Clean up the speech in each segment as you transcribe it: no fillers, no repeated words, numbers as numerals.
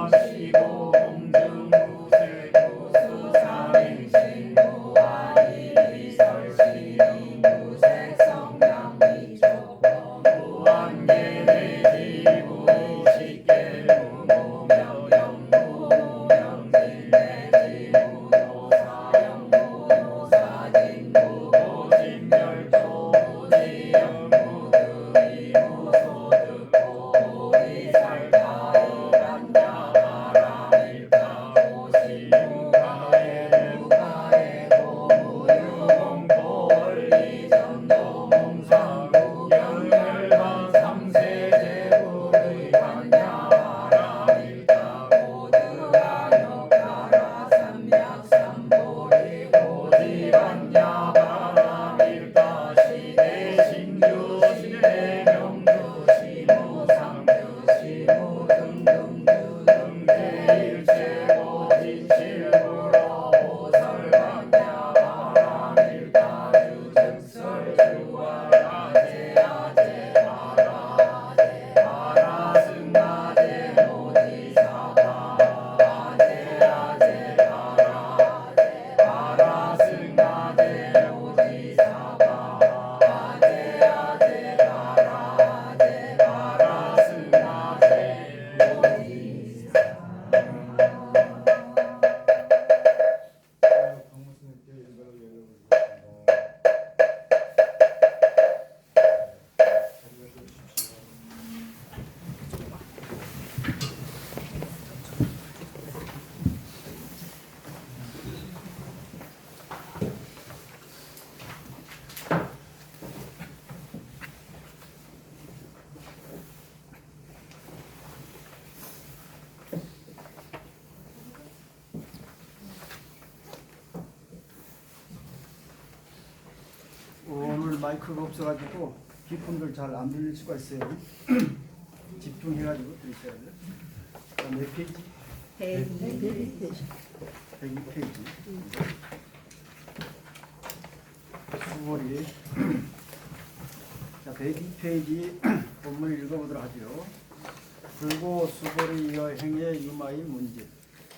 시고 공중무색 무수상행신 무한일이 설신이 무색 성량미촉 무한계내지 무의식계 무무명령 무무명진내지 무노사영 무노사진 무고진멸조 무지영 무드이 무소득 무리살가의 반야바라밀가 고시무가의 무가의 고무유공포 원리전도 몽상구 영열반 삼세제불의 반야바라밀가 고드아역가라 삼약삼보리 고지반야바라밀가 시대신주 시대명주 시무상주 시무등등주 등대일체고 진실불어 오설반야바라밀가 주즉설주와라제아제 바라제 바라승아제 모지사바 아제아제 바라제 바라승아제 모지사바 아제아제 바라제 바라승아제 강무스님께 인사를 내려드리겠습니다. 자리해 주십시오. 오늘 마이크가 없어가지고 뒷분들 잘 안 들릴 수가 있어요. 집중해가지고 들으셔야 돼요. 몇 페이지? 102페이지. 수월이. 자, 102페이지 본문을 읽어보도록 하죠. 불고 수월이 여행의 유마의 문제.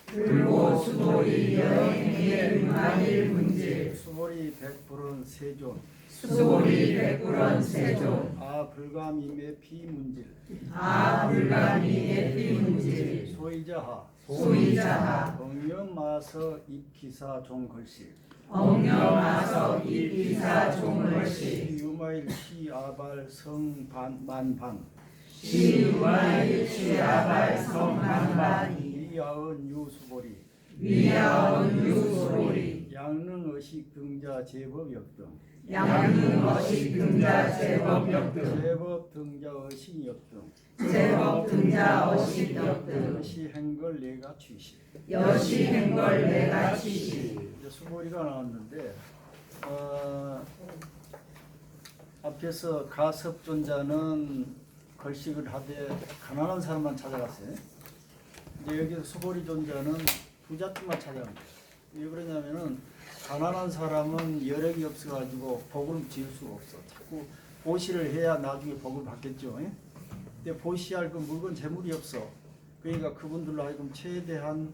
불고 수돌이 여행의 유만일 문제 수월이 백불은 세존. 수돌이 백불원 세존 아 불감임의 비문질. 아불가미의 비문질 소이자하. 소이자하 엉영마서 입기사 종글씨. 엉영아서 이기사 종을시 유마일 시아발 성만방. 시유마일 시아발 성만반이 위야은 유수보리. 위야원 유소리 양능의식 등자 제법 역등. 양능어식 등자 제법 역등 제법 등자 의식 역등. 제법 등자 어식 역등 여시 행걸 내가 취시. 여시 행걸 내가 취시 이제 수보리가 나왔는데 앞에서 가섭존자는 걸식을 하되 가난한 사람만 찾아갔어요. 근데 여기서 수보리 존자는 부잣집만 찾아간 거예요. 왜 그러냐면은 가난한 사람은 여력이 없어가지고 복을 지을 수가 없어. 자꾸 보시를 해야 나중에 복을 받겠죠. 예? 근데 보시할 그 물건 재물이 없어. 그러니까 그분들로 하여금 최대한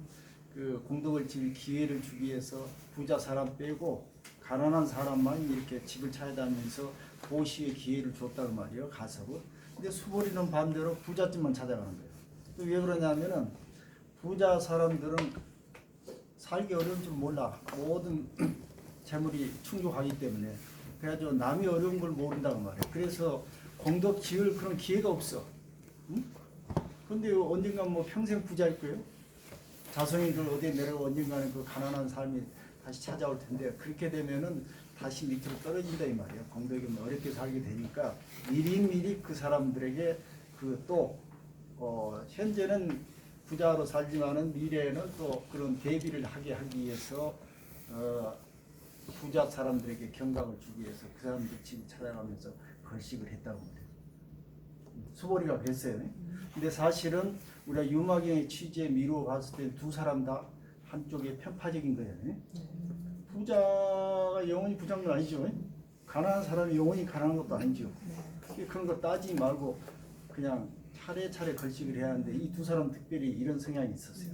그 공덕을 지을 기회를 주기 위해서 부자 사람 빼고 가난한 사람만 이렇게 집을 찾아다니면서 보시의 기회를 줬다고 말이에요. 가섭은. 근데 수보리는 반대로 부잣집만 찾아가는 거예요. 또 왜 그러냐면은 부자 사람들은 살기 어려운 줄 몰라. 모든 재물이 충족하기 때문에. 그래가지고 남이 어려운 걸 모른다고 말이에요. 그래서 공덕 지을 그런 기회가 없어. 응? 근데 언젠가 뭐 평생 부자일 거예요. 자손이들 어디에 내려가 언젠가는 그 가난한 삶이 다시 찾아올 텐데 그렇게 되면은 다시 밑으로 떨어진다 이 말이에요. 공덕이 뭐 어렵게 살게 되니까 미리미리 그 사람들에게 그 또 현재는 부자로 살지만은 미래에는 또 그런 대비를 하기 위해서 부자 사람들에게 경각을 주기 위해서 그 사람들 집 찾아가면서 걸식을 했다고 합니다. 수보리가 그랬어요. 근데 사실은 우리가 유마경의 취지에 미루어 봤을 때 두 사람 다 한쪽에 편파적인 거예요. 부자가 영원히 부자인 건 아니죠. 가난한 사람이 영원히 가난한 것도 아니죠. 그런 거 따지지 말고 그냥 차례차례 걸식을 해야 하는데 이 두 사람 특별히 이런 성향이 있었어요.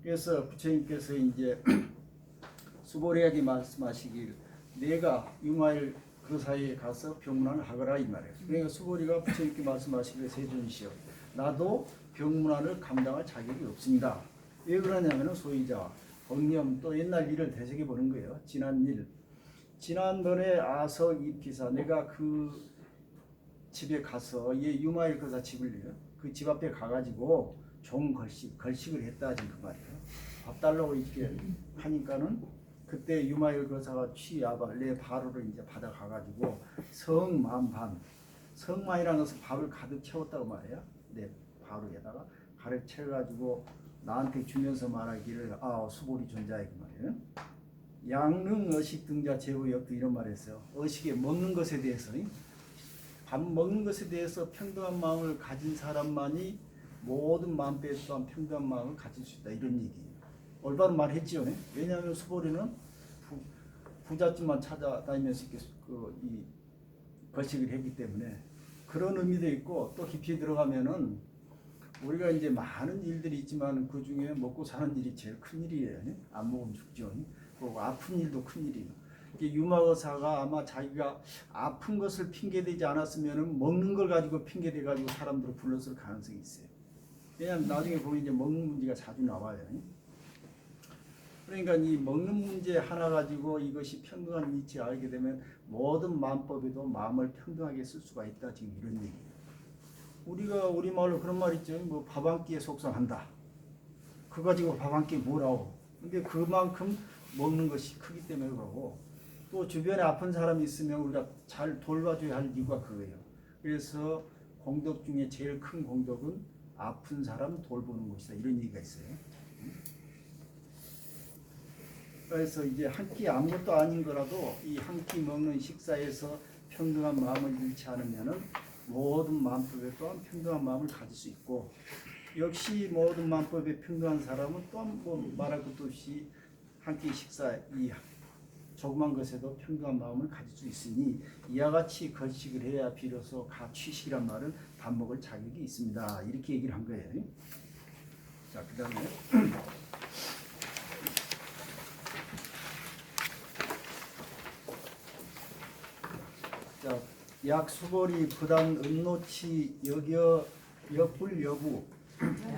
그래서 부처님께서 이제 수보리에게 말씀하시길 내가 융화일 그 사이에 가서 병문안을 하거라 이 말이에요. 그러니까 수보리가 부처님께 말씀하시길 세존시여 나도 병문안을 감당할 자격이 없습니다. 왜 그러냐면은 소유자 법념 또 옛날 일을 되새겨 보는 거예요. 지난 일 지난번에 아석 입기사 내가 그 집에 가서 얘 유마일 거사 집을 그 집 앞에 가가지고 종 걸식을 했다 지금 그 말이에요. 밥 달라고 이렇게 하니까는 그때 유마일 거사가 취야발 내 바로를 이제 받아가가지고 성만이라는 것은 밥을 가득 채웠다고 말이에요. 내 바로에다가 가득 채워가지고 나한테 주면서 말하기를 수보리 존자의 그 말이에요. 양릉 어식 등자 제후역도 이런 말했어요. 어식에 먹는 것에 대해서 밥 먹는 것에 대해서 평등한 마음을 가진 사람만이 모든 마음배 또한 평등한 마음을 가질 수 있다 이런 얘기예요. 올바른 말 했지요. 왜냐하면 수보리는 부잣집만 찾아다니면서 이 걸식을 했기 때문에 그런 의미도 있고 또 깊이 들어가면은 우리가 이제 많은 일들이 있지만 그 중에 먹고 사는 일이 제일 큰 일이에요. 안 먹으면 죽죠. 그리고 아픈 일도 큰 일이에요. 유마의사가 아마 자기가 아픈 것을 핑계대지 않았으면은 먹는 걸 가지고 핑계대가지고 사람들을 불렀을 가능성이 있어요. 왜냐하면 나중에 보면 이제 먹는 문제가 자주 나와요. 그러니까 이 먹는 문제 하나 가지고 이것이 평등한 위치를 알게 되면 모든 마음법에도 마음을 평등하게 쓸 수가 있다. 지금 이런 얘기예요. 우리가 우리말로 그런 말 있죠. 뭐 밥 한 끼에 속상한다. 그거 가지고 밥 한 끼 뭐라고. 근데 그만큼 먹는 것이 크기 때문에 그러고 또 주변에 아픈 사람이 있으면 우리가 잘 돌봐줘야 할 이유가 그거예요. 그래서 공덕 중에 제일 큰 공덕은 아픈 사람 돌보는 것이다. 이런 얘기가 있어요. 그래서 이제 한 끼 아무것도 아닌 거라도 이 한 끼 먹는 식사에서 평등한 마음을 잃지 않으면은 모든 마음법에 또한 평등한 마음을 가질 수 있고 역시 모든 마음법에 평등한 사람은 또한 뭐 말할 것도 없이 한 끼 식사 이 조그만 것에도 평등한 마음을 가질 수 있으니 이와 같이 걸식을 해야 비로소 가취식이란 말은 밥 먹을 자격이 있습니다. 이렇게 얘기를 한 거예요. 자, 그 다음에 자, 약수보리 부당 음노치 여겨 역불 여부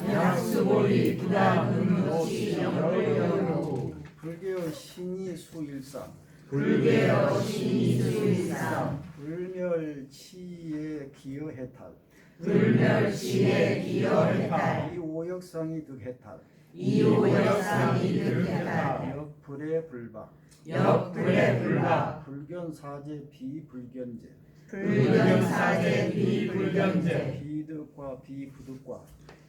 약수보리 부당 음노치 역불 불교 신이 수일상 불교 신이 수일상 불멸치에 기여해탈 불멸치에 기여해탈 이 오역상이 득해탈 이오역상이 득해탈 역불의 불박 역불의 불박 불견사제 비불견제 불견사제 비불견제 비득과 비부득과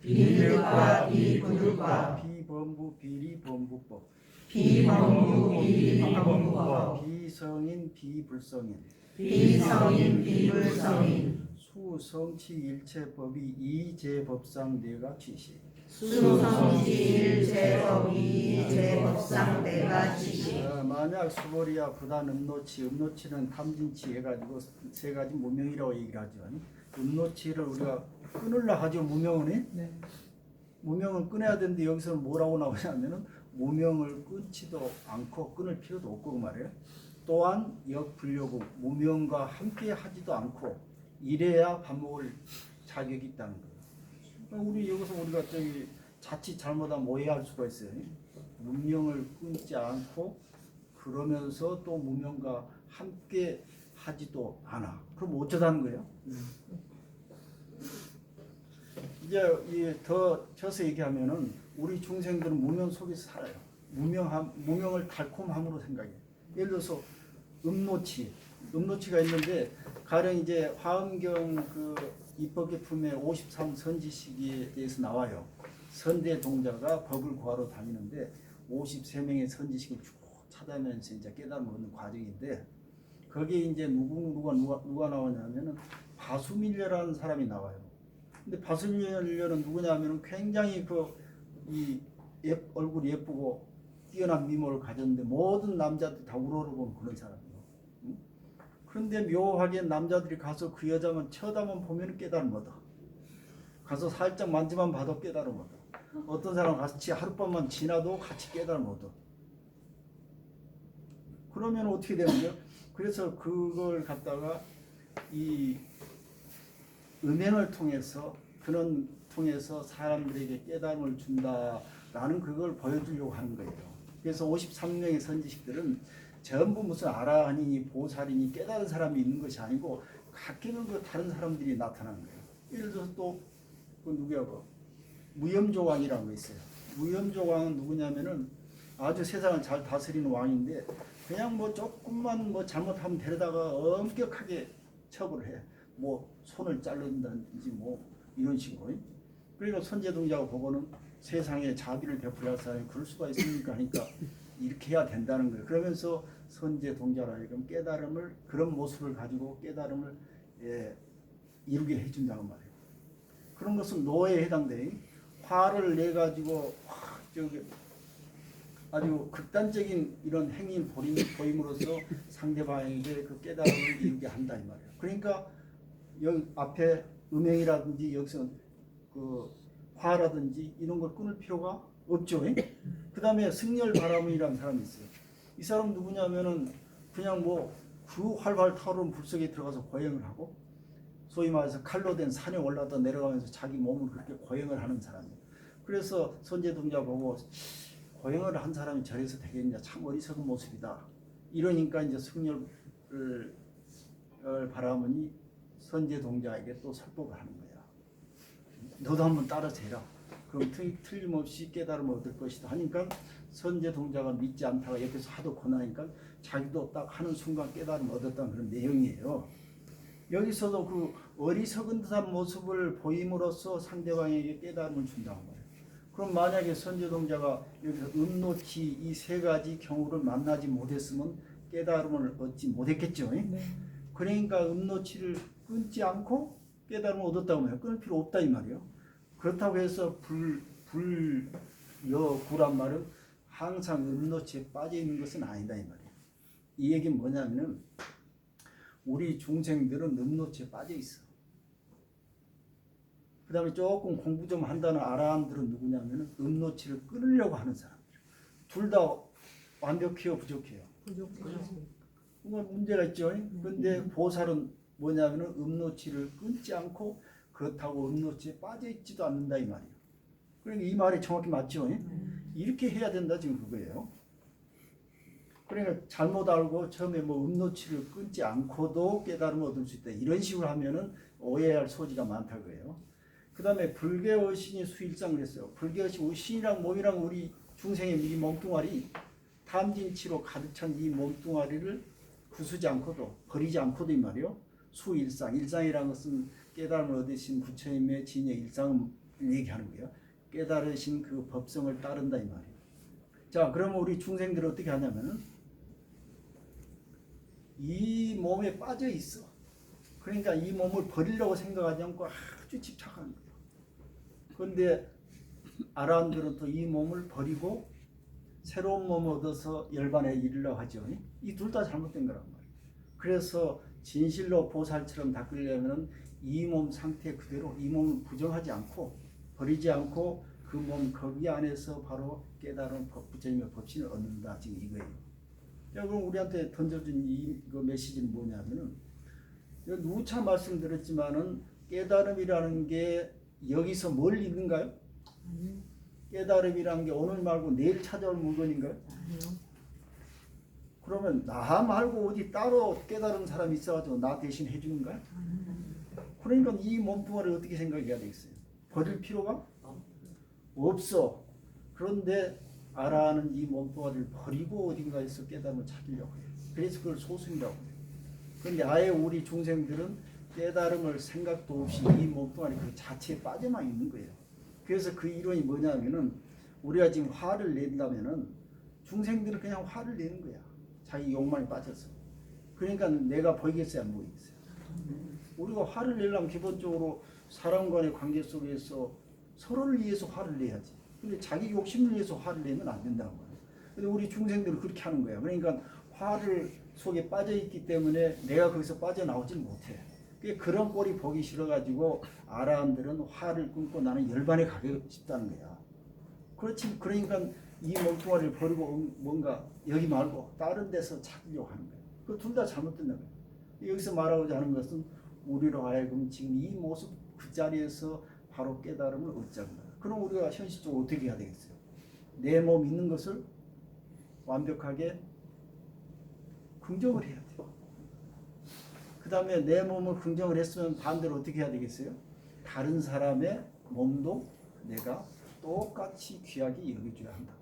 비득과 비부득과 비범부 비리범부법 비범부 비리범부법 비성인 비불성인 비성인 비불성인 수성치 일체법이 이제법상 내가 취시 수성지 일체법 이제법상 내가 취시 만약 수보리야 부단 음노치는 탐진치 해가지고 세 가지 무명이라고 얘기를 하죠. 음노치를 우리가 끊으려 하죠. 무명은 무명은 끊어야 되는데 여기서는 뭐라고 나오냐면은 무명을 끊지도 않고 끊을 필요도 없고 그 말이에요. 또한 역불려고 무명과 함께 하지도 않고 이래야 밥 먹을 자격이 있다는 거예요. 우리 여기서 우리가 저기 자칫 잘못하면 오해할 수가 있어요. 무명을 끊지 않고 그러면서 또 무명과 함께 하지도 않아. 그럼 어쩌다는 거예요? 이제 더 쳐서 얘기하면은 우리 중생들은 무명 속에서 살아요. 무명을 달콤함으로 생각해요. 예를 들어서 음노치가 있는데 가령 이제 화엄경 그 입법계품의 53 선지시기에 대해서 나와요. 선대 동자가 법을 구하러 다니는데 53명의 선지식을 쭉 찾아내면서 이제 깨달음을 얻는 과정인데 거기에 이제 누가 나오냐면은 바수밀려라는 사람이 나와요. 근데 바수밀려는 누구냐면은 굉장히 얼굴이 예쁘고 뛰어난 미모를 가졌는데 모든 남자들 다 우러러보는 그런 사람이에요. 그런데 묘하게 남자들이 가서 그 여자만 쳐다만 보면 깨달음을 얻어. 가서 살짝 만지만 봐도 깨달음 얻어. 어떤 사람 같이 하룻밤만 지나도 같이 깨달음 얻어. 그러면 어떻게 되는 거예요? 그래서 그걸 갖다가 이 음행을 통해서 그런 통해서 사람들에게 깨달음을 준다라는 그걸 보여주려고 하는 거예요. 그래서 53명의 선지식들은 전부 무슨 아라하니 보살이니 깨달은 사람이 있는 것이 아니고 각기는 그 다른 사람들이 나타나는 거예요. 예를 들어서 또그 누구야 그 무염조왕이라는 거 있어요. 무염조왕은 누구냐면은 아주 세상을 잘 다스리는 왕인데 그냥 뭐 조금만 뭐 잘못하면 데려다가 엄격하게 처벌을 해. 뭐 손을 자른다든지 뭐 이런 식으로. 그러니까 선제동자가 보고는 세상에 자비를 베풀어야 할 사람이 그럴 수가 있습니까 하니까 이렇게 해야 된다는 거예요. 그러면서 선제동자라는 깨달음을 그런 모습을 가지고 깨달음을 이루게 해준다는 말이에요. 그런 것은 노예에 해당돼. 화를 내 가지고 아주 극단적인 이런 행위를 보임으로써 상대방에게 그 깨달음을 이루게 한다 이 말이에요. 그러니까 여기 앞에 음행이라든지 여기서 그 화라든지 이런 걸 끊을 필요가 없죠. 그 다음에 승열 바람이라는 사람이 있어요. 이 사람 누구냐면은 그냥 뭐 그 활활 타오르는 불 속에 들어가서 고행을 하고 소위 말해서 칼로 된 산에 올라다 내려가면서 자기 몸을 그렇게 고행을 하는 사람이에요. 그래서 선제동자 보고 고행을 한 사람이 저래서 되겠냐, 참 어리석은 모습이다. 이러니까 이제 승열을 바라보니 선제동자에게 또 설법을 하는 거야. 너도 한번 따라서 해라. 그럼 틀림없이 깨달음을 얻을 것이다 하니까 선제동자가 믿지 않다가 옆에서 하도 권하니까 자기도 딱 하는 순간 깨달음을 얻었다는 그런 내용이에요. 여기서도 그 어리석은 듯한 모습을 보임으로써 상대방에게 깨달음을 준다고 말해요. 그럼 만약에 선제동자가 여기서 음노치 이 세 가지 경우를 만나지 못했으면 깨달음을 얻지 못했겠죠. 네. 그러니까 음노치를 끊지 않고 깨달음을 얻었다고 말해요. 끊을 필요 없다 이 말이에요. 그렇다고 해서 불여구란 말은 항상 음노치에 빠져 있는 것은 아니다 이 말이에요. 이 얘기는 뭐냐면은 우리 중생들은 음노치에 빠져 있어. 그 다음에 조금 공부 좀 한다는 아라한들은 누구냐면은 음노치를 끊으려고 하는 사람들. 둘 다 완벽해요, 부족해요? 부족해요. 문제가 있죠. 그런데 보살은 뭐냐면은 음노치를 끊지 않고 그렇다고 음노치에 빠져 있지도 않는다 이 말이에요. 그러니까 이 말이 정확히 맞죠. 이렇게 해야 된다 지금 그거예요. 그러니까 잘못 알고 처음에 뭐 음노치를 끊지 않고도 깨달음을 얻을 수 있다 이런 식으로 하면은 오해할 소지가 많다고 해요. 그 다음에 불개의 신이 수일상 그랬어요. 불개의 신이랑 몸이랑 우리 중생의 이 몸뚱아리 탐진치로 가득 찬 이 몸뚱아리를 부수지 않고도 버리지 않고도 이 말이요. 수일상 일상이라는 것은 깨달음을 얻으신 부처님의 진의 일상을 얘기하는 거예요. 깨달으신 그 법성을 따른다 이 말이에요. 자, 그러면 우리 중생들은 어떻게 하냐면은 이 몸에 빠져 있어. 그러니까 이 몸을 버리려고 생각하지 않고 아주 집착하는 거예요. 그런데 아라한들은 또 이 몸을 버리고 새로운 몸을 얻어서 열반에 이르려고 하죠. 이 둘 다 잘못된 거란 말이에요. 그래서 진실로 보살처럼 닦으려면 이 몸 상태 그대로 이 몸을 부정하지 않고 버리지 않고 그 몸 거기 안에서 바로 깨달은 부처님의 법신을 얻는다. 지금 이거예요. 자, 그럼 우리한테 던져준 이 메시지는 뭐냐면은 누차 말씀드렸지만은 깨달음이라는 게 여기서 멀리 있는가요? 깨달음이라는 게 오늘 말고 내일 찾아올 물건인가요? 그러면 나 말고 어디 따로 깨달은 사람이 있어가지고 나 대신 해주는가요? 그러니까 이 몸뚱아리를 어떻게 생각해야 되겠어요? 버릴 필요가 없어. 그런데 아라는 이 몸뚱아리를 버리고 어딘가에서 깨달음을 찾으려고 해요. 그래서 그걸 소승이라고 해요. 그런데 아예 우리 중생들은 깨달음을 생각도 없이 이 몸뚱아리 그 자체에 빠져만 있는 거예요. 그래서 그 이론이 뭐냐면은 우리가 지금 화를 낸다면은 중생들은 그냥 화를 내는 거야. 자기 욕망에 빠져서. 그러니까 내가 보이겠어요, 안 보이겠어요? 우리가 화를 내려면 기본적으로 사람 간의 관계 속에서 서로를 위해서 화를 내야지. 근데 자기 욕심을 위해서 화를 내면 안 된다는 거예요. 근데 우리 중생들은 그렇게 하는 거야. 그러니까 화를 속에 빠져 있기 때문에 내가 거기서 빠져나오질 못해. 그런 꼴이 보기 싫어가지고 아라한들은 화를 끊고 나는 열반에 가고 싶다는 거야. 그렇지. 그러니까 이 몸뚱아리를 버리고 뭔가 여기 말고 다른 데서 찾으려고 하는 거야. 그 둘 다 잘못된다 거야. 여기서 말하고자 하는 것은 우리로 하여금 지금 이 모습 그 자리에서 바로 깨달음을 얻자는 거야. 그럼 우리가 현실적으로 어떻게 해야 되겠어요? 내 몸 있는 것을 완벽하게 긍정을 해야 돼요. 그 다음에 내 몸을 긍정을 했으면 반대로 어떻게 해야 되겠어요? 다른 사람의 몸도 내가 똑같이 귀하게 여겨줘야 한다.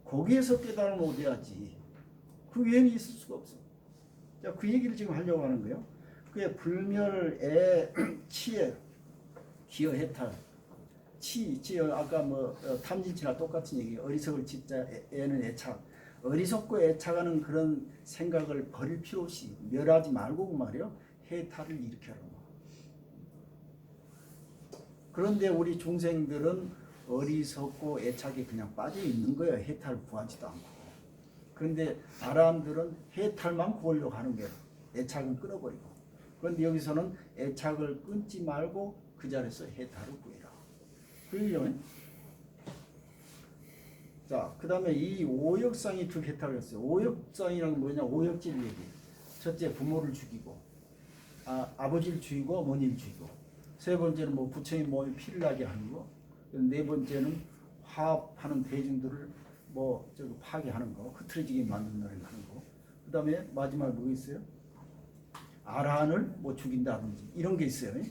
거기에서 깨달음을 얻어야지. 그 외에는 있을 수가 없어. 자, 그 얘기를 지금 하려고 하는 거예요. 그게 불멸의 치에 기어 해탈. 치 아까 탐진치나 똑같은 얘기. 어리석을 치자 애는 애착. 어리석고 애착하는 그런 생각을 버릴 필요 없이 멸하지 말고 그 말이요. 해탈을 일으켜라. 그런데 우리 중생들은 어리석고 애착에 그냥 빠져 있는 거예요. 해탈을 구하지도 않고. 그런데 아라한들은 해탈만 구하려고 하는 거예요. 애착은 끊어버리고. 그런데 여기서는 애착을 끊지 말고 그 자리에서 해탈을 구해라. 그죠? 자, 그 다음에 이 오역상이 두 해탈을 했어요. 오역상이란 뭐냐? 오역질 얘기. 첫째, 부모를 죽이고, 아버지를 죽이고, 어머니를 죽이고. 세 번째는 뭐 부처님 몸에 피를 나게 하는 거. 네 번째는 화합하는 대중들을 파괴하는 거, 흐트러지게 만든다는 거. 그 다음에 마지막에 뭐 있어요? 아라한을 죽인다든지 이런 게 있어요.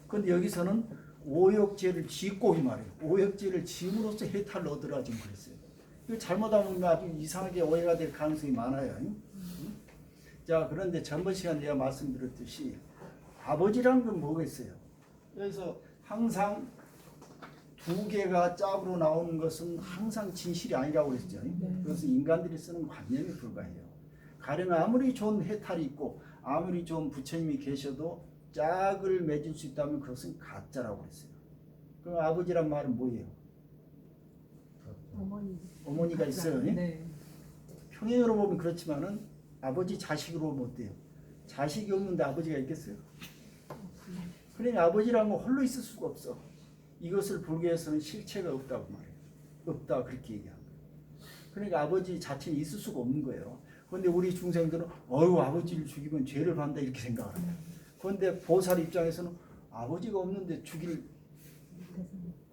그런데 여기서는 오역죄를 짓고 이 말이에요. 오역죄를 지음으로써 해탈을 얻으라 지금 그랬어요. 이거 잘못하면 아주 이상하게 오해가 될 가능성이 많아요. 자, 그런데 전번 시간에 제가 말씀드렸듯이 아버지라는 건 뭐겠어요? 그래서 항상 두 개가 짝으로 나오는 것은 항상 진실이 아니라고 그랬죠. 그것은 인간들이 쓰는 관념에 불과해요. 가령 아무리 좋은 해탈이 있고 아무리 좋은 부처님이 계셔도 짝을 맺을 수 있다면 그것은 가짜라고 그랬어요. 그럼 아버지란 말은 뭐예요? 어머니가 있어요. 네. 평행으로 보면 그렇지만은 아버지 자식으로 보면 어때요? 자식이 없는데 아버지가 있겠어요? 그러니 아버지라는 건 홀로 있을 수가 없어. 이것을 불교에서는 실체가 없다고 말해요. 없다 그렇게 얘기하는 거예요. 그러니까 아버지 자체는 있을 수가 없는 거예요. 그런데 우리 중생들은 아버지를 죽이면 죄를 받는다 이렇게 생각을 합니다. 그런데 보살 입장에서는 아버지가 없는데 죽일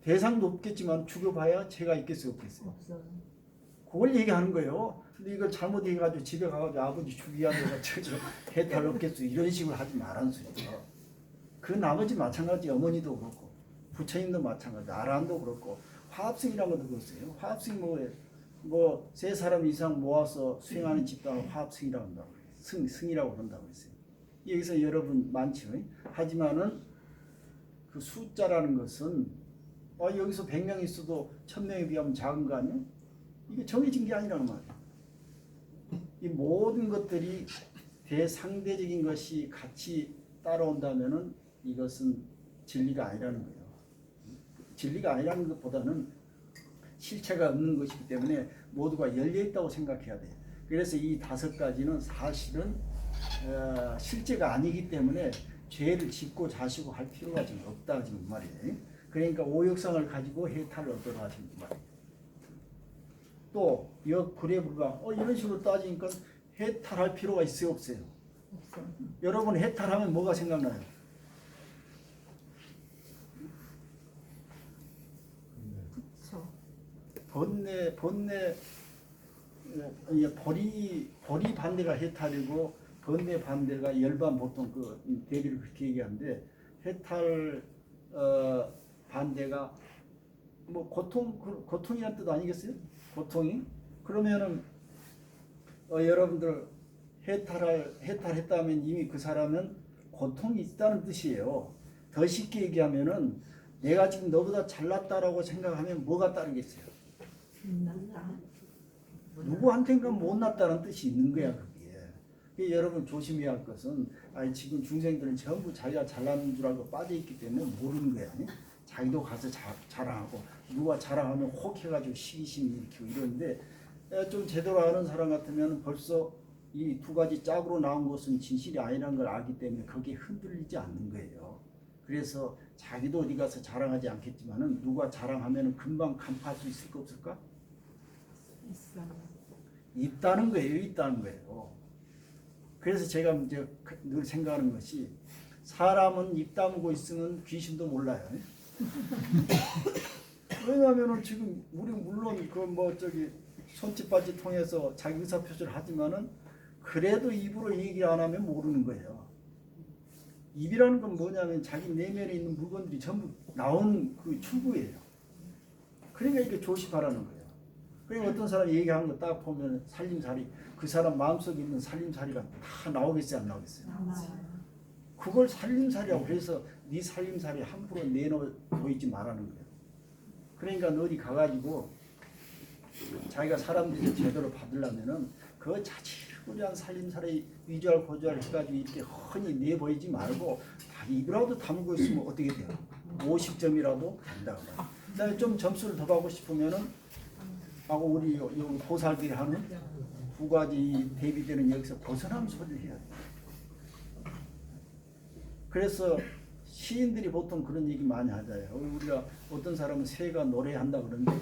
대상도 없겠지만 죽여봐야 죄가 있겠어요 없겠어요? 없어요. 그걸 얘기하는 거예요. 근데 이걸 잘못 얘기해가지고 집에 가가지고 아버지 죽이야 내가 해탈 없겠어 이런 식으로 하지 말라는 소리죠. 그 나머지 마찬가지 어머니도 그렇고 부처님도 마찬가지 아라한도 그렇고 화합승이라는 것도 그렇어요. 화합승이 뭐 세 사람 이상 모아서 수행하는 집단을 화합승이라고 한다고 그래요. 승이라고 그런다고 했어요. 여기서 여러분 많죠. 하지만은 그 숫자라는 것은 여기서 100명 있어도 1000명에 비하면 작은 거 아니에요? 이게 정해진 게 아니라는 말이에요. 이 모든 것들이 대상대적인 것이 같이 따라온다면은 이것은 진리가 아니라는 거예요. 진리가 아니라는 것보다는 실체가 없는 것이기 때문에 모두가 열려있다고 생각해야 돼요. 그래서 이 5가지는 사실은 실제가 아니기 때문에 죄를 짓고 자시고 할 필요가 지금 없다 지금 말이에요. 그러니까 오역상을 가지고 해탈을 얻으라 지금 말이에요. 또 역불해불가 이런 식으로 따지니까 해탈할 필요가 있어요 없어요? 없어요. 여러분 해탈하면 뭐가 생각나요? 그쵸. 번뇌 벌이 반대가 해탈이고 번뇌 반대가 열반 보통 그 대비를 그렇게 얘기하는데 해탈 반대가 고통이란 뜻 아니겠어요? 고통이 그러면은 여러분들 해탈했다면 이미 그 사람은 고통이 있다는 뜻이에요. 더 쉽게 얘기하면은 내가 지금 너보다 잘났다라고 생각하면 뭐가 따르겠어요? 누구한테인가 못났다는 뜻이 있는 거야 그게. 여러분 조심해야 할 것은 지금 중생들은 전부 자기가 잘나는 줄 알고 빠져있기 때문에 모르는 거야. 자기도 가서 자랑하고 누가 자랑하면 혹 해가지고 시기심이 일으키고 이러는데 좀 제대로 아는 사람 같으면 벌써 이 두 가지 짝으로 나온 것은 진실이 아니라는 걸 알기 때문에 거기에 흔들리지 않는 거예요. 그래서 자기도 어디 가서 자랑하지 않겠지만은 누가 자랑하면은 금방 간파할 수 있을까 없을까? 있어요. 있다는 거예요. 있다는 거예요. 그래서 제가 이제 늘 생각하는 것이 사람은 입 다물고 있으면 귀신도 몰라요. 왜냐하면은 지금 우리 물론 그 뭐 저기 손짓발짓 통해서 자기 의사 표시를 하지만은 그래도 입으로 얘기 안 하면 모르는 거예요. 입이라는 건 뭐냐면 자기 내면에 있는 물건들이 전부 나온 그 출구예요. 그러니까 이게 조심하라는 거예요. 그러니까 어떤 사람이 얘기하는 거 딱 보면 살림살이 그 사람 마음속에 있는 살림살이가 다 나오겠어요, 안 나오겠어요? 그걸 살림살이라고 그래서 네 살림살이 함부로 내놓 보이지 말라는 거예요. 그러니까 어디 가가지고 자기가 사람들이 제대로 받으려면은 그 자질구레한 살림살이 위주할 고주할 해가지고 이렇게 흔히 내 보이지 말고 다 입이라도 다물고 있으면 어떻게 돼요? 50점이라도 된다. 그다음에 좀 점수를 더 가고 싶으면은 하고 우리 여기 보살들이 하는 두 가지 대비되는 여기서 벗어나는 소리를 해야 돼요. 그래서 시인들이 보통 그런 얘기 많이 하잖아요. 우리가 어떤 사람은 새가 노래한다 그러는데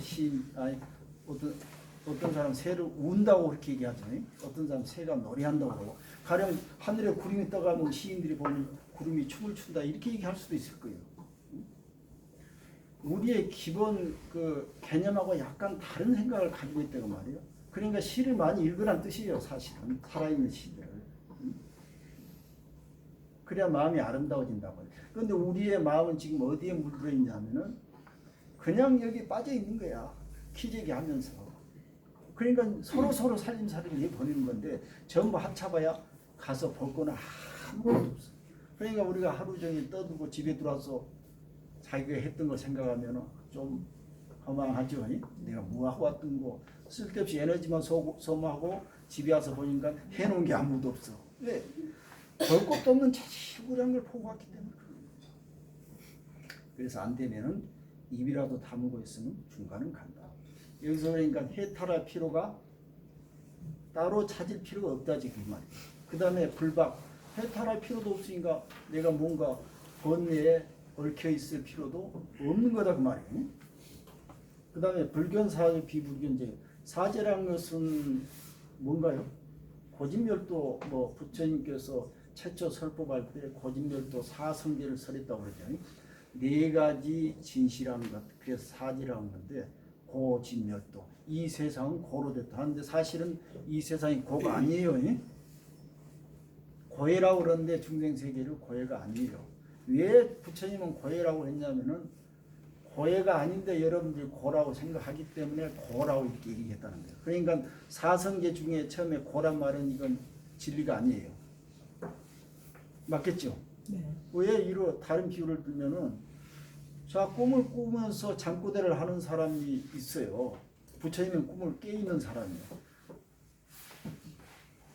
어떤 사람은 새를 운다고 그렇게 얘기하잖아요. 어떤 사람은 새가 노래한다고 그러고 가령 하늘에 구름이 떠가면 시인들이 보면 구름이 춤을 춘다 이렇게 얘기할 수도 있을 거예요. 우리의 기본 그 개념하고 약간 다른 생각을 가지고 있다고 말이에요. 그러니까 시를 많이 읽으란 뜻이에요. 사실은 살아있는 시들. 그래야 마음이 아름다워진다고. 그런데 우리의 마음은 지금 어디에 물들어 있냐면은 그냥 여기 빠져 있는 거야. 기재기 하면서. 그러니까 서로 살림살이를 내보내는 건데 전부 합쳐봐야 가서 볼 거는 아무것도 없어. 그러니까 우리가 하루 종일 떠들고 집에 들어와서 자기가 했던 걸 생각하면 좀 허망하죠. 내가 뭐하고 왔던 거 쓸데없이 에너지만 소모하고 집에 와서 보니까 해놓은 게 아무도 없어. 왜? 볼 것도 없는 자질구레한 걸 보고 왔기 때문에 그런 거예요. 그래서 안 되면은 입이라도 다물고 있으면 중간은 간다. 여기서 그러니까 해탈할 필요가 따로 찾을 필요가 없다지 그 말이에요. 그 다음에 불박 해탈할 필요도 없으니까 내가 뭔가 번뇌에 얽혀 있을 필요도 없는 거다 그 말이에요. 그 다음에 불견사제 비불견제 사제라는 것은 뭔가요? 고진멸도 뭐 부처님께서 최초 설법할 때 고진멸도 사성제를 설했다고 그러죠. 네 가지 진실한 것 그래서 사지라는 건데 고진멸도 이 세상은 고로 됐다 하는데 사실은 이 세상이 고가 아니에요. 고해라고 그러는데 중생세계를 고해가 아니에요. 왜 부처님은 고해라고 했냐면은 고해가 아닌데 여러분들이 고라고 생각하기 때문에 고라고 이렇게 얘기했다는 거예요. 그러니까 사성제 중에 처음에 고란 말은 이건 진리가 아니에요. 맞겠죠? 네. 왜 이로 다른 비유를 들면은 자 꿈을 꾸면서 잠꼬대를 하는 사람이 있어요. 부처님은 꿈을 깨 있는 사람이에요.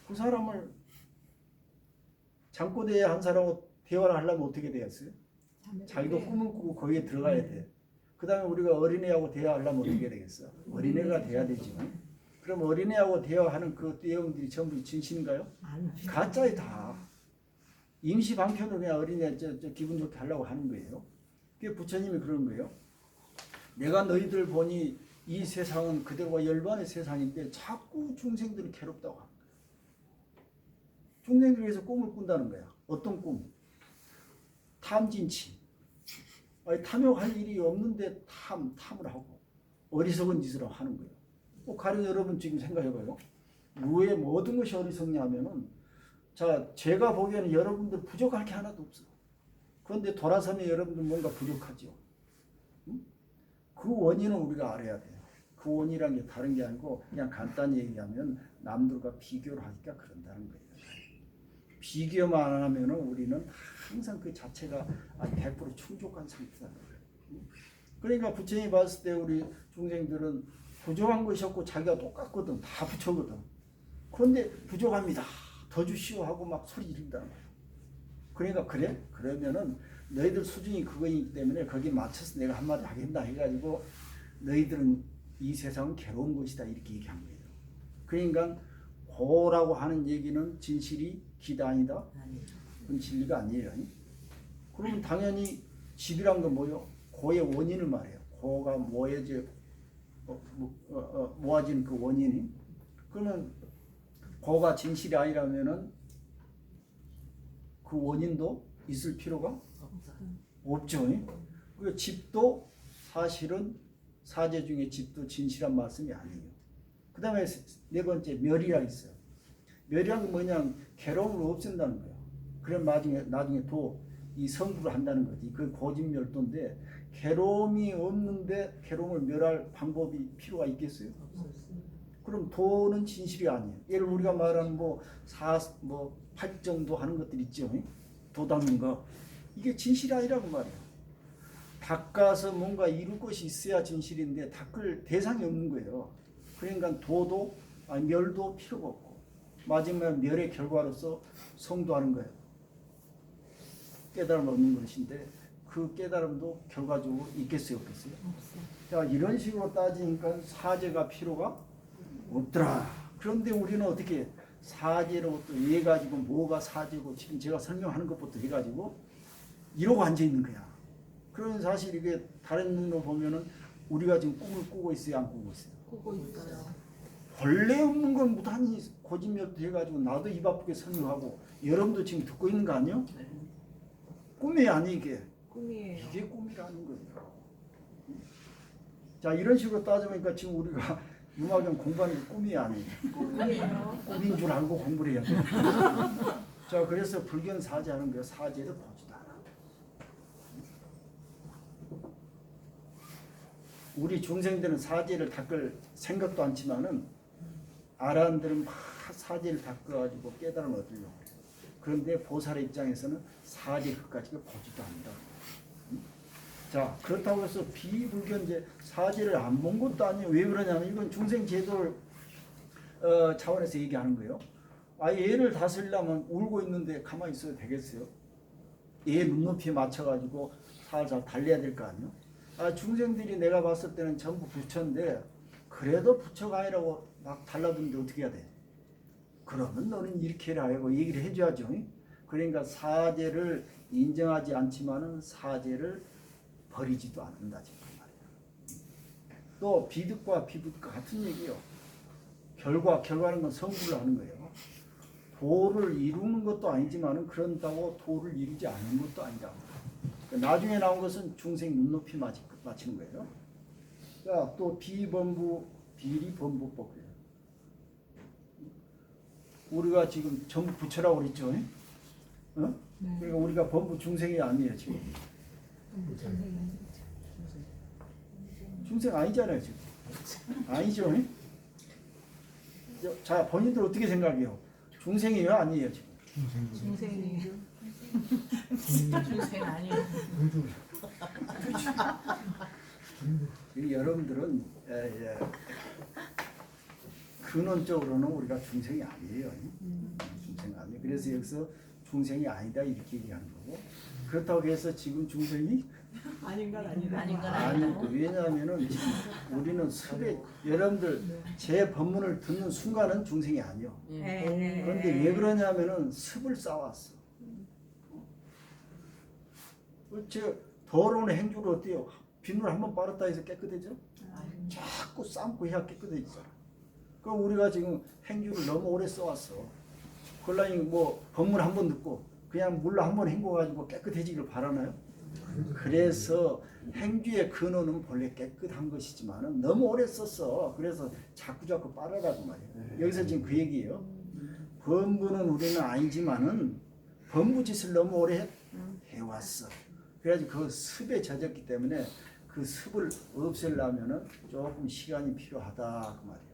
그 사람을 잠꼬대 한 사람하고 대화를 하려면 어떻게 되겠어요? 자기도 꿈을 꾸고 거기에 들어가야 돼. 그 다음에 우리가 어린애하고 대화하려면 어떻게 되겠어? 어린애가 돼야 되지. 그럼 어린애하고 대화하는 그 내용들이 전부 진실인가요? 가짜에 다. 임시 방편으로 그냥 어린애 저 기분 좋게 하려고 하는 거예요. 그게 부처님이 그러는 거예요. 내가 너희들 보니 이 세상은 그대로와 열반의 세상인데 자꾸 중생들을 괴롭다고 합니다. 중생들을 위해서 꿈을 꾼다는 거야. 어떤 꿈? 탐진치. 아니, 탐욕할 일이 없는데 탐을 하고 어리석은 짓을 하는 거예요. 가령 여러분 지금 생각해봐요. 왜 모든 것이 어리석냐면은 자 제가 보기에는 여러분들 부족할 게 하나도 없어. 그런데 돌아서면 여러분들 뭔가 부족하죠. 응? 그 원인은 우리가 알아야 돼요. 그 원인이란 게 다른 게 아니고 그냥 간단히 얘기하면 남들과 비교를 하니까 그런다는 거예요. 비교만 안 하면은 우리는 항상 그 자체가 100% 충족한 상태라는 거예요. 그러니까 부처님이 봤을 때 우리 중생들은 부족한 것이 없고 자기가 똑같거든. 다 부처거든. 그런데 부족합니다. 더 주시오 하고 막 소리 지른다는 거예요. 그러니까 그래? 그러면은 너희들 수준이 그거이기 때문에 거기에 맞춰서 내가 한마디 하겠다 해가지고 너희들은 이 세상은 괴로운 것이다 이렇게 얘기한 거예요. 그러니까 고라고 하는 얘기는 진실이 기다 아니다? 그건 진리가 아니에요. 그러면 당연히 집이란 건 뭐요? 고의 원인을 말해요. 고가 모아지는 그 원인이. 그러면 고가 진실이 아니라면은 그 원인도 있을 필요가 없죠. 그 집도 사실은 사제 중에 집도 진실한 말씀이 아니에요. 그 다음에 네 번째 멸이라 있어요. 멸이란 건 뭐냐? 괴로움을 없앤다는 거예요. 그럼 나중에 이 성불을 한다는 거지. 그 고집멸도인데 괴로움이 없는데 괴로움을 멸할 방법이 필요가 있겠어요? 그럼 도는 진실이 아니에요. 예를 우리가 말하는 팔정도 하는 것들 있죠. 도 닦는 거. 이게 진실이 아니라고 말이에요. 닦아서 뭔가 이룰 것이 있어야 진실인데 닦을 대상이 없는 거예요. 그러니까 멸도 필요가 없고 마지막 멸의 결과로서 성도하는 거예요. 깨달음 얻는 것인데 그 깨달음도 결과적으로 있겠어요, 없겠어요? 자, 이런 식으로 따지니까 사제가 필요가 없더라. 그런데 우리는 어떻게 사제로 또 해가지고 뭐가 사제고 지금 제가 설명하는 것부터 해가지고 이러고 앉아 있는 거야. 그러면 사실 이게 다른 눈으로 보면은 우리가 지금 꿈을 꾸고 있어요, 안 꾸고 있어요? 꾸고 있어요. 본래 없는 건 무단히 고집멸도 해가지고 나도 입 아프게 설명하고 여러분도 지금 듣고 있는 거 아니에요? 꿈이 아니 이게. 꿈이에요. 이게 꿈이라는 거예요. 자, 이런 식으로 따져보니까 지금 우리가 유마경 공부하는 게 꿈이 아니에요. 꿈이에요. 꿈인 줄 알고 공부를 해야 돼요. 자, 그래서 불견 사제하는 거예요. 사제를 보지도 않아. 우리 중생들은 사제를 닦을 생각도 않지만은 아라한들은 막 사제를 닦아가지고 깨달음을 얻으려고 그래요. 그런데 보살의 입장에서는 사제 끝까지가 보지도 않는다. 자, 그렇다고 해서 비불견제 사제를 안 본 것도 아니에요. 왜 그러냐면 이건 중생 제도를 차원에서 얘기하는 거예요. 얘를 다스리려면 울고 있는데 가만히 있어도 되겠어요? 얘 눈높이에 맞춰가지고 살살 달래야 될 거 아니에요? 중생들이 내가 봤을 때는 전부 부처인데 그래도 부처가 아니라고 막 달라드는데 어떻게 해야 돼? 그러면 너는 이렇게 해라 하고 얘기를 해줘야죠. 그러니까 사제를 인정하지 않지만은 사제를 버리지도 않는다 지금 말이에요. 또 비득과 비득과 같은 얘기요. 결과는 건 성불을 하는 거예요. 도를 이루는 것도 아니지만은 그런다고 도를 이루지 않는 것도 아니다. 나중에 나온 것은 중생 눈높이 맞추는 거예요. 자, 또 비리범부법이에요. 우리가 지금 전부 부처라고 그랬죠. 네. 그러니까 우리가 범부 중생이 아니에요 지금. 중생 아니잖아요 지금. 아니죠. 네? 자, 본인들 어떻게 생각해요? 중생이에요 아니에요 지금? 중생이에요. 중생 아니에요. 여러분들은 근원적으로는 우리가 중생이 아니에요. 중생 아니에요. 그래서 여기서 중생이 아니다 이렇게 얘기하는 거고, 그렇다고 해서 지금 중생이 아닌 건 아니다. 아닌 건 아니고, 왜냐하면은 지금 우리는 습에 여러분들 제 법문을 듣는 순간은 중생이 아니요. 그런데 왜 그러냐면은 습을 쌓았어. 저 더러운 행주를 어때요? 비누를 한번 빨았다 해서 깨끗해져? 자꾸 삶고 해야 깨끗해지잖아. 그럼 우리가 지금 행주를 너무 오래 써왔어. 그러니 법문 한 번 듣고 그냥 물로 한 번 헹궈가지고 깨끗해지기를 바라나요? 그래서 행주의 근원은 본래 깨끗한 것이지만 너무 오래 썼어. 그래서 자꾸 빨아라고 말이에요. 여기서 지금 그 얘기예요. 범부는 우리는 아니지만은 범부 짓을 너무 오래 해왔어. 그래가지고 그 습에 젖었기 때문에 그 습을 없애려면은 조금 시간이 필요하다 그 말이에요.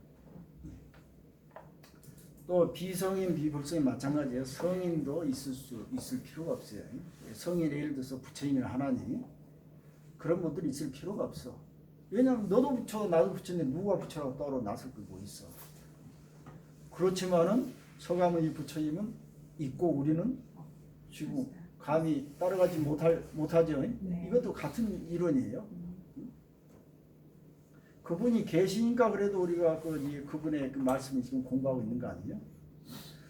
또 비성인 비불성인 마찬가지예요. 성인도 있을 필요가 없어요. 성인 예를 들어서 부처님이나 하나님 그런 분들이 있을 필요가 없어. 왜냐하면 너도 부처 나도 부처인데 누가 부처라고 따로 나설 거 뭐 있어. 그렇지만은 서가모니 부처님은 있고 우리는 지금 감히 따라가지 못하죠. 네. 이것도 같은 이론이에요. 그분이 계시니까 그래도 우리가 그분의 그 말씀을 지금 공부하고 있는 거 아니에요?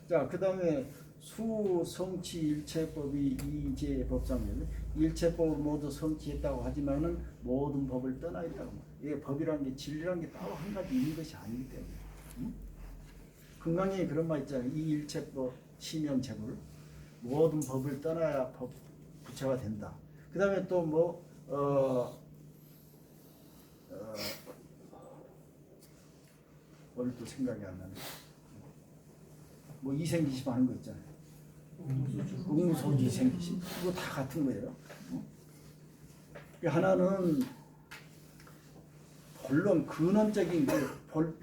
자, 그 다음에 수, 성취, 일체법이 이제 법상이에요. 일체법을 모두 성취했다고 하지만은 모든 법을 떠나 있다고 말해요. 이게 법이라는 게 진리라는 게 따로 한 가지 있는 것이 아니기 때문에. 응? 금강에 그런 말 있잖아요. 이 일체법 시명체불 모든 법을 떠나야 법 부처가 된다. 그 다음에 또 오늘 또 생각이 안 나네. 뭐 이생기심 하는 거 있잖아요. 응무소지 이생기심 그거 다 같은 거예요. 하나는 본론 근원적인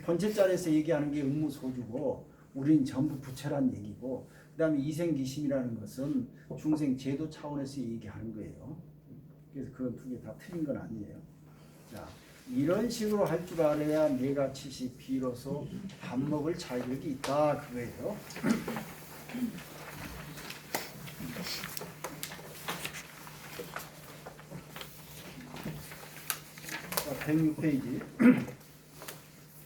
본체자리에서 얘기하는 게 응무소주고 우리는 전부 부처란 얘기고 그다음에 이생기심이라는 것은 중생 제도 차원에서 얘기하는 거예요. 그래서 그건 두 개 다 틀린 건 아니에요. 자, 이런 식으로 할 줄 알아야 내가 치시 비로소 밥 먹을 자격이 있다 그거예요. 자, 106페이지.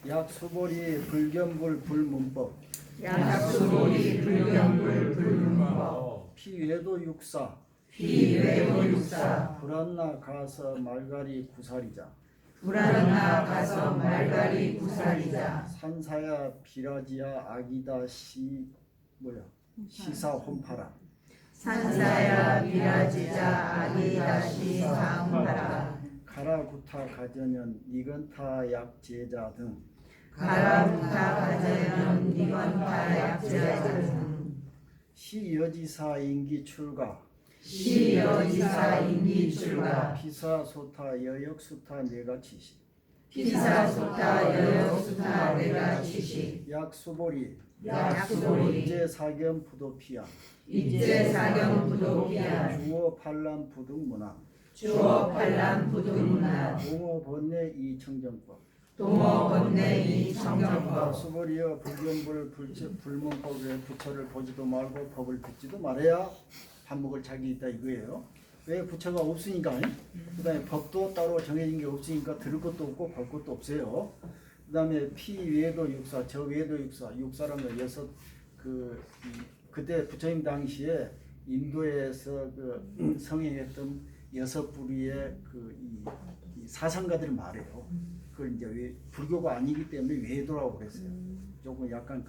약수보리 불견불 불문법 약수보리 불견불 불문법 피외도 육사 비외도 육사 불안나 가서 말가리 구사리자 불안나 가서 말가리 구사리자 산사야 비라지야 아기다 시사 혼파라 산사야 비라지자 아기다시 상하라 가라구타 가전연 니건타 약제자 등 가라부타 가자연 니건타 약제자 등 시여지사 인기 출가 시여지사 인기 출가 피사소타 여역수타 네가치시 피사소타 여역수타 네가치시 약수보리 약수보리 이제사견 부도피야 입제사경 부도피야 주어 반란 부득문화 주어 반란 부득문화 동어 번뇌 이청정법 동어 번뇌 이청정법 수보리여 불견불 불문법에 부처를 보지도 말고 법을 듣지도 말아야 밥 먹을 자격이 있다 이거예요. 왜 부처가 없으니까 그 다음에 법도 따로 정해진 게 없으니까 들을 것도 없고 볼 것도 없어요. 그 다음에 피외도 육사 저외도 육사라는 여섯 그때 부처님 당시에 인도에서 성행했던 여섯 부류의 이 사상가들을 말해요. 그걸 이제 불교가 아니기 때문에 외도라고 그랬어요. 조금 약간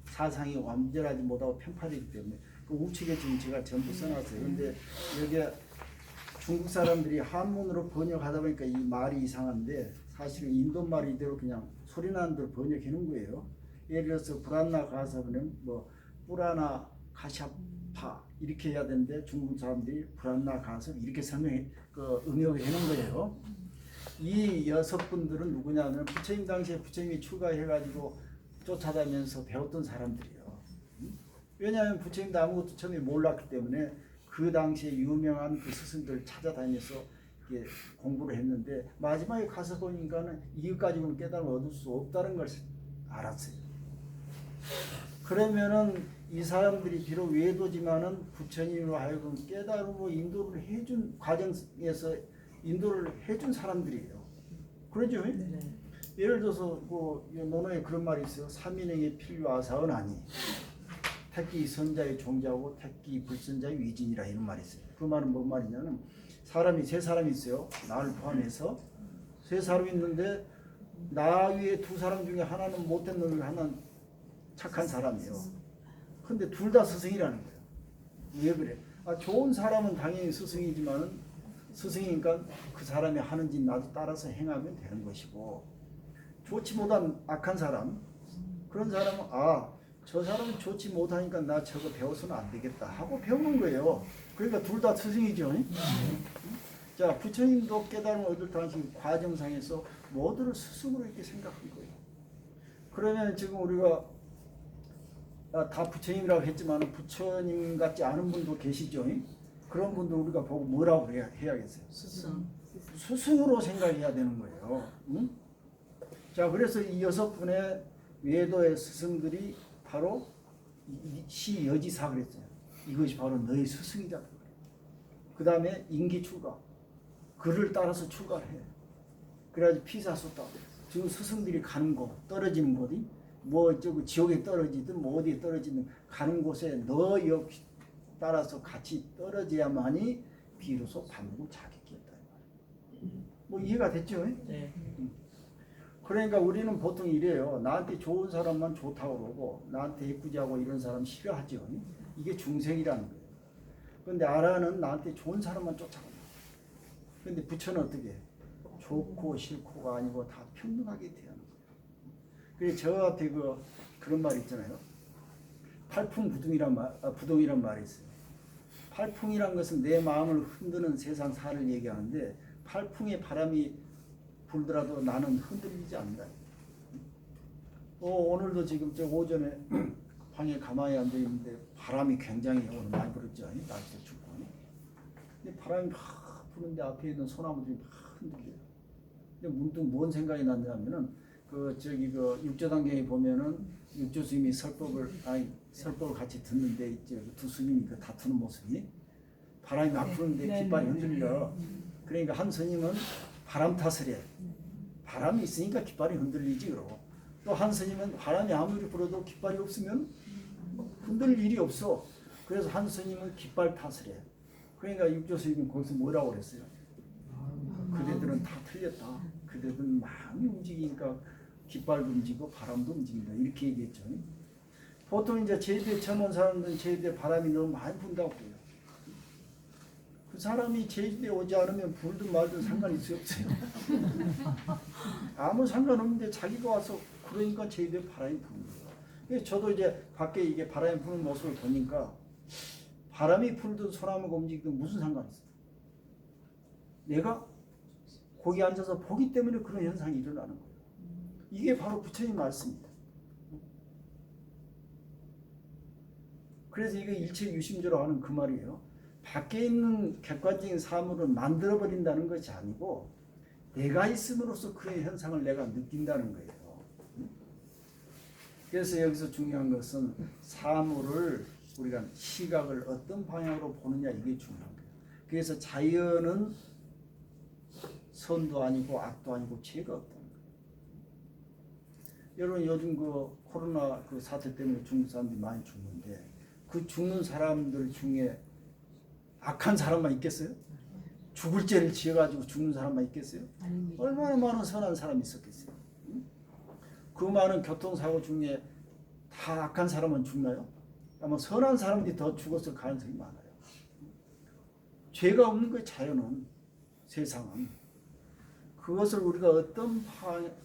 사상이 완전하지 못하고 편파되기 때문에 그 우측에 지금 제가 전부 써놨어요. 근데 여기에 중국 사람들이 한문으로 번역하다 보니까 이 말이 이상한데 사실은 인도 말 이대로 그냥 소리나는 대로 번역해 놓은 거예요. 예를 들어서 불안나 가서는 뿌라나 가샤파 이렇게 해야 되는데 중국 사람들이 불안나 가서 이렇게 음역을 해 놓은 거예요. 이 여섯 분들은 누구냐면 부처님 당시에 부처님이 출가해가지고 쫓아다니면서 배웠던 사람들이에요. 왜냐하면 부처님도 아무것도 처음에 몰랐기 때문에 그 당시에 유명한 그 스승들 찾아다녀서 공부를 했는데 마지막에 가서 보니까는 이것까지는 깨달음을 얻을 수 없다는 걸 알았어요. 그러면은 이 사람들이 비록 외도지만은 부처님으로 하여금 깨달음으로 인도를 해준 과정에서 인도를 해준 사람들이에요. 그러죠? 네. 예를 들어서 논어에 그런 말이 있어요. 삼인행의 필요하사은 아니. 택기 선자의 종자고 택기 불선자의 위진이라 이런 말이 있어요. 그 말은 뭔 말이냐면 세 사람이 있어요. 나를 포함해서 세 사람이 있는데 나 위에 두 사람 중에 하나는 못된 놈이고 하나는 착한 사람이에요. 근데 둘 다 스승이라는 거예요. 왜 그래? 좋은 사람은 당연히 스승이지만은 스승이니까 그 사람이 하는 짓 나도 따라서 행하면 되는 것이고 좋지 못한 악한 사람 그런 사람은 저 사람은 좋지 못하니까 나 저거 배워서는 안 되겠다 하고 배우는 거예요. 그러니까 둘 다 스승이죠. 자, 부처님도 깨달음을 얻을 당시 과정상에서 모두를 스승으로 이렇게 생각한 거예요. 그러면 지금 우리가 다 부처님이라고 했지만 부처님 같지 않은 분도 계시죠. 그런 분도 우리가 보고 뭐라고 해야겠어요? 스승으로 생각해야 되는 거예요. 응? 자, 그래서 이 여섯 분의 외도의 스승들이 바로 시여지사 그랬어요. 이것이 바로 너희 스승이다. 그 다음에 인기 출가. 그를 따라서 출가를 해. 그래야지 피사소다. 지금 스승들이 가는 곳, 떨어지는 곳이 뭐 저기 지옥에 떨어지든 뭐 어디에 떨어지든 가는 곳에 너 역시 따라서 같이 떨어져야만이 비로소 반복을 자격했다. 뭐 이해가 됐죠? 네. 그러니까 우리는 보통 이래요. 나한테 좋은 사람만 좋다고 그러고 나한테 해꾸지하고 이런 사람 싫어하죠. 이게 중생이라는 거예요. 그런데 아라는 나한테 좋은 사람만 쫓아가요. 그런데 부처는 어떻게 해? 좋고 싫고가 아니고 다 평등하게 대하는 거예요. 그래서 저 앞에 그런 말 있잖아요. 부동이란 말이 있어요. 팔풍이란 것은 내 마음을 흔드는 세상 사를 얘기하는데 팔풍의 바람이 불더라도 나는 흔들리지 않는다. 오늘도 지금 저 오전에 방에 가만히 앉아 있는데 바람이 굉장히 오늘 많이 불었죠. 날씨도 춥고. 근데 바람이 막 부는데 앞에 있는 소나무들이 막 흔들려요. 근데 문득 뭔 생각이 났냐면은 육조단경에 보면은 육조 스님이 설법을 같이 듣는데 이제 두 스님이 그 다투는 모습이 바람이 막 부는데 깃발이 흔들려. 그러니까 한 스님은 바람 탓을 해. 바람이 있으니까 깃발이 흔들리지 그러고 또 한 스님은 바람이 아무리 불어도 깃발이 없으면 흔들 일이 없어. 그래서 한 스님은 깃발 탓을 해. 그러니까 육조 스님이 거기서 뭐라고 그랬어요? 그대들은 다 틀렸다. 그대들은 마음이 움직이니까 깃발도 움직이고 바람도 움직인다. 이렇게 얘기했죠. 보통 이제 제주도에 처음 온 사람들은 제주도에 바람이 너무 많이 분다고 해요. 그 사람이 제주도에 오지 않으면 불든 말든 상관이 없어요. 아무 상관없는데 자기가 와서 그러니까 제주도에 바람이 부는 거예요. 그래서 저도 이제 밖에 이게 바람이 부는 모습을 보니까 바람이 불든 소나무가 움직이든 무슨 상관이 있어요. 내가 거기 앉아서 보기 때문에 그런 현상이 일어나는 거예요. 이게 바로 부처님 말씀입니다. 그래서 이게 일체유심조라고 하는 그 말이에요. 밖에 있는 객관적인 사물을 만들어버린다는 것이 아니고 내가 있음으로써 그의 현상을 내가 느낀다는 거예요. 그래서 여기서 중요한 것은 사물을 우리가 시각을 어떤 방향으로 보느냐 이게 중요한 거예요. 그래서 자연은 선도 아니고 악도 아니고 죄가 없다는 거예요. 여러분 요즘 코로나 사태 때문에 중국 사람들이 많이 죽는데 그 죽는 사람들 중에 악한 사람만 있겠어요? 죽을 죄를 지어가지고 죽는 사람만 있겠어요? 얼마나 많은 선한 사람이 있었겠어요? 그 많은 교통사고 중에 다 악한 사람은 죽나요? 아마 선한 사람들이 더 죽었을 가능성이 많아요. 죄가 없는 거예요. 자연은, 세상은. 그것을 우리가 어떤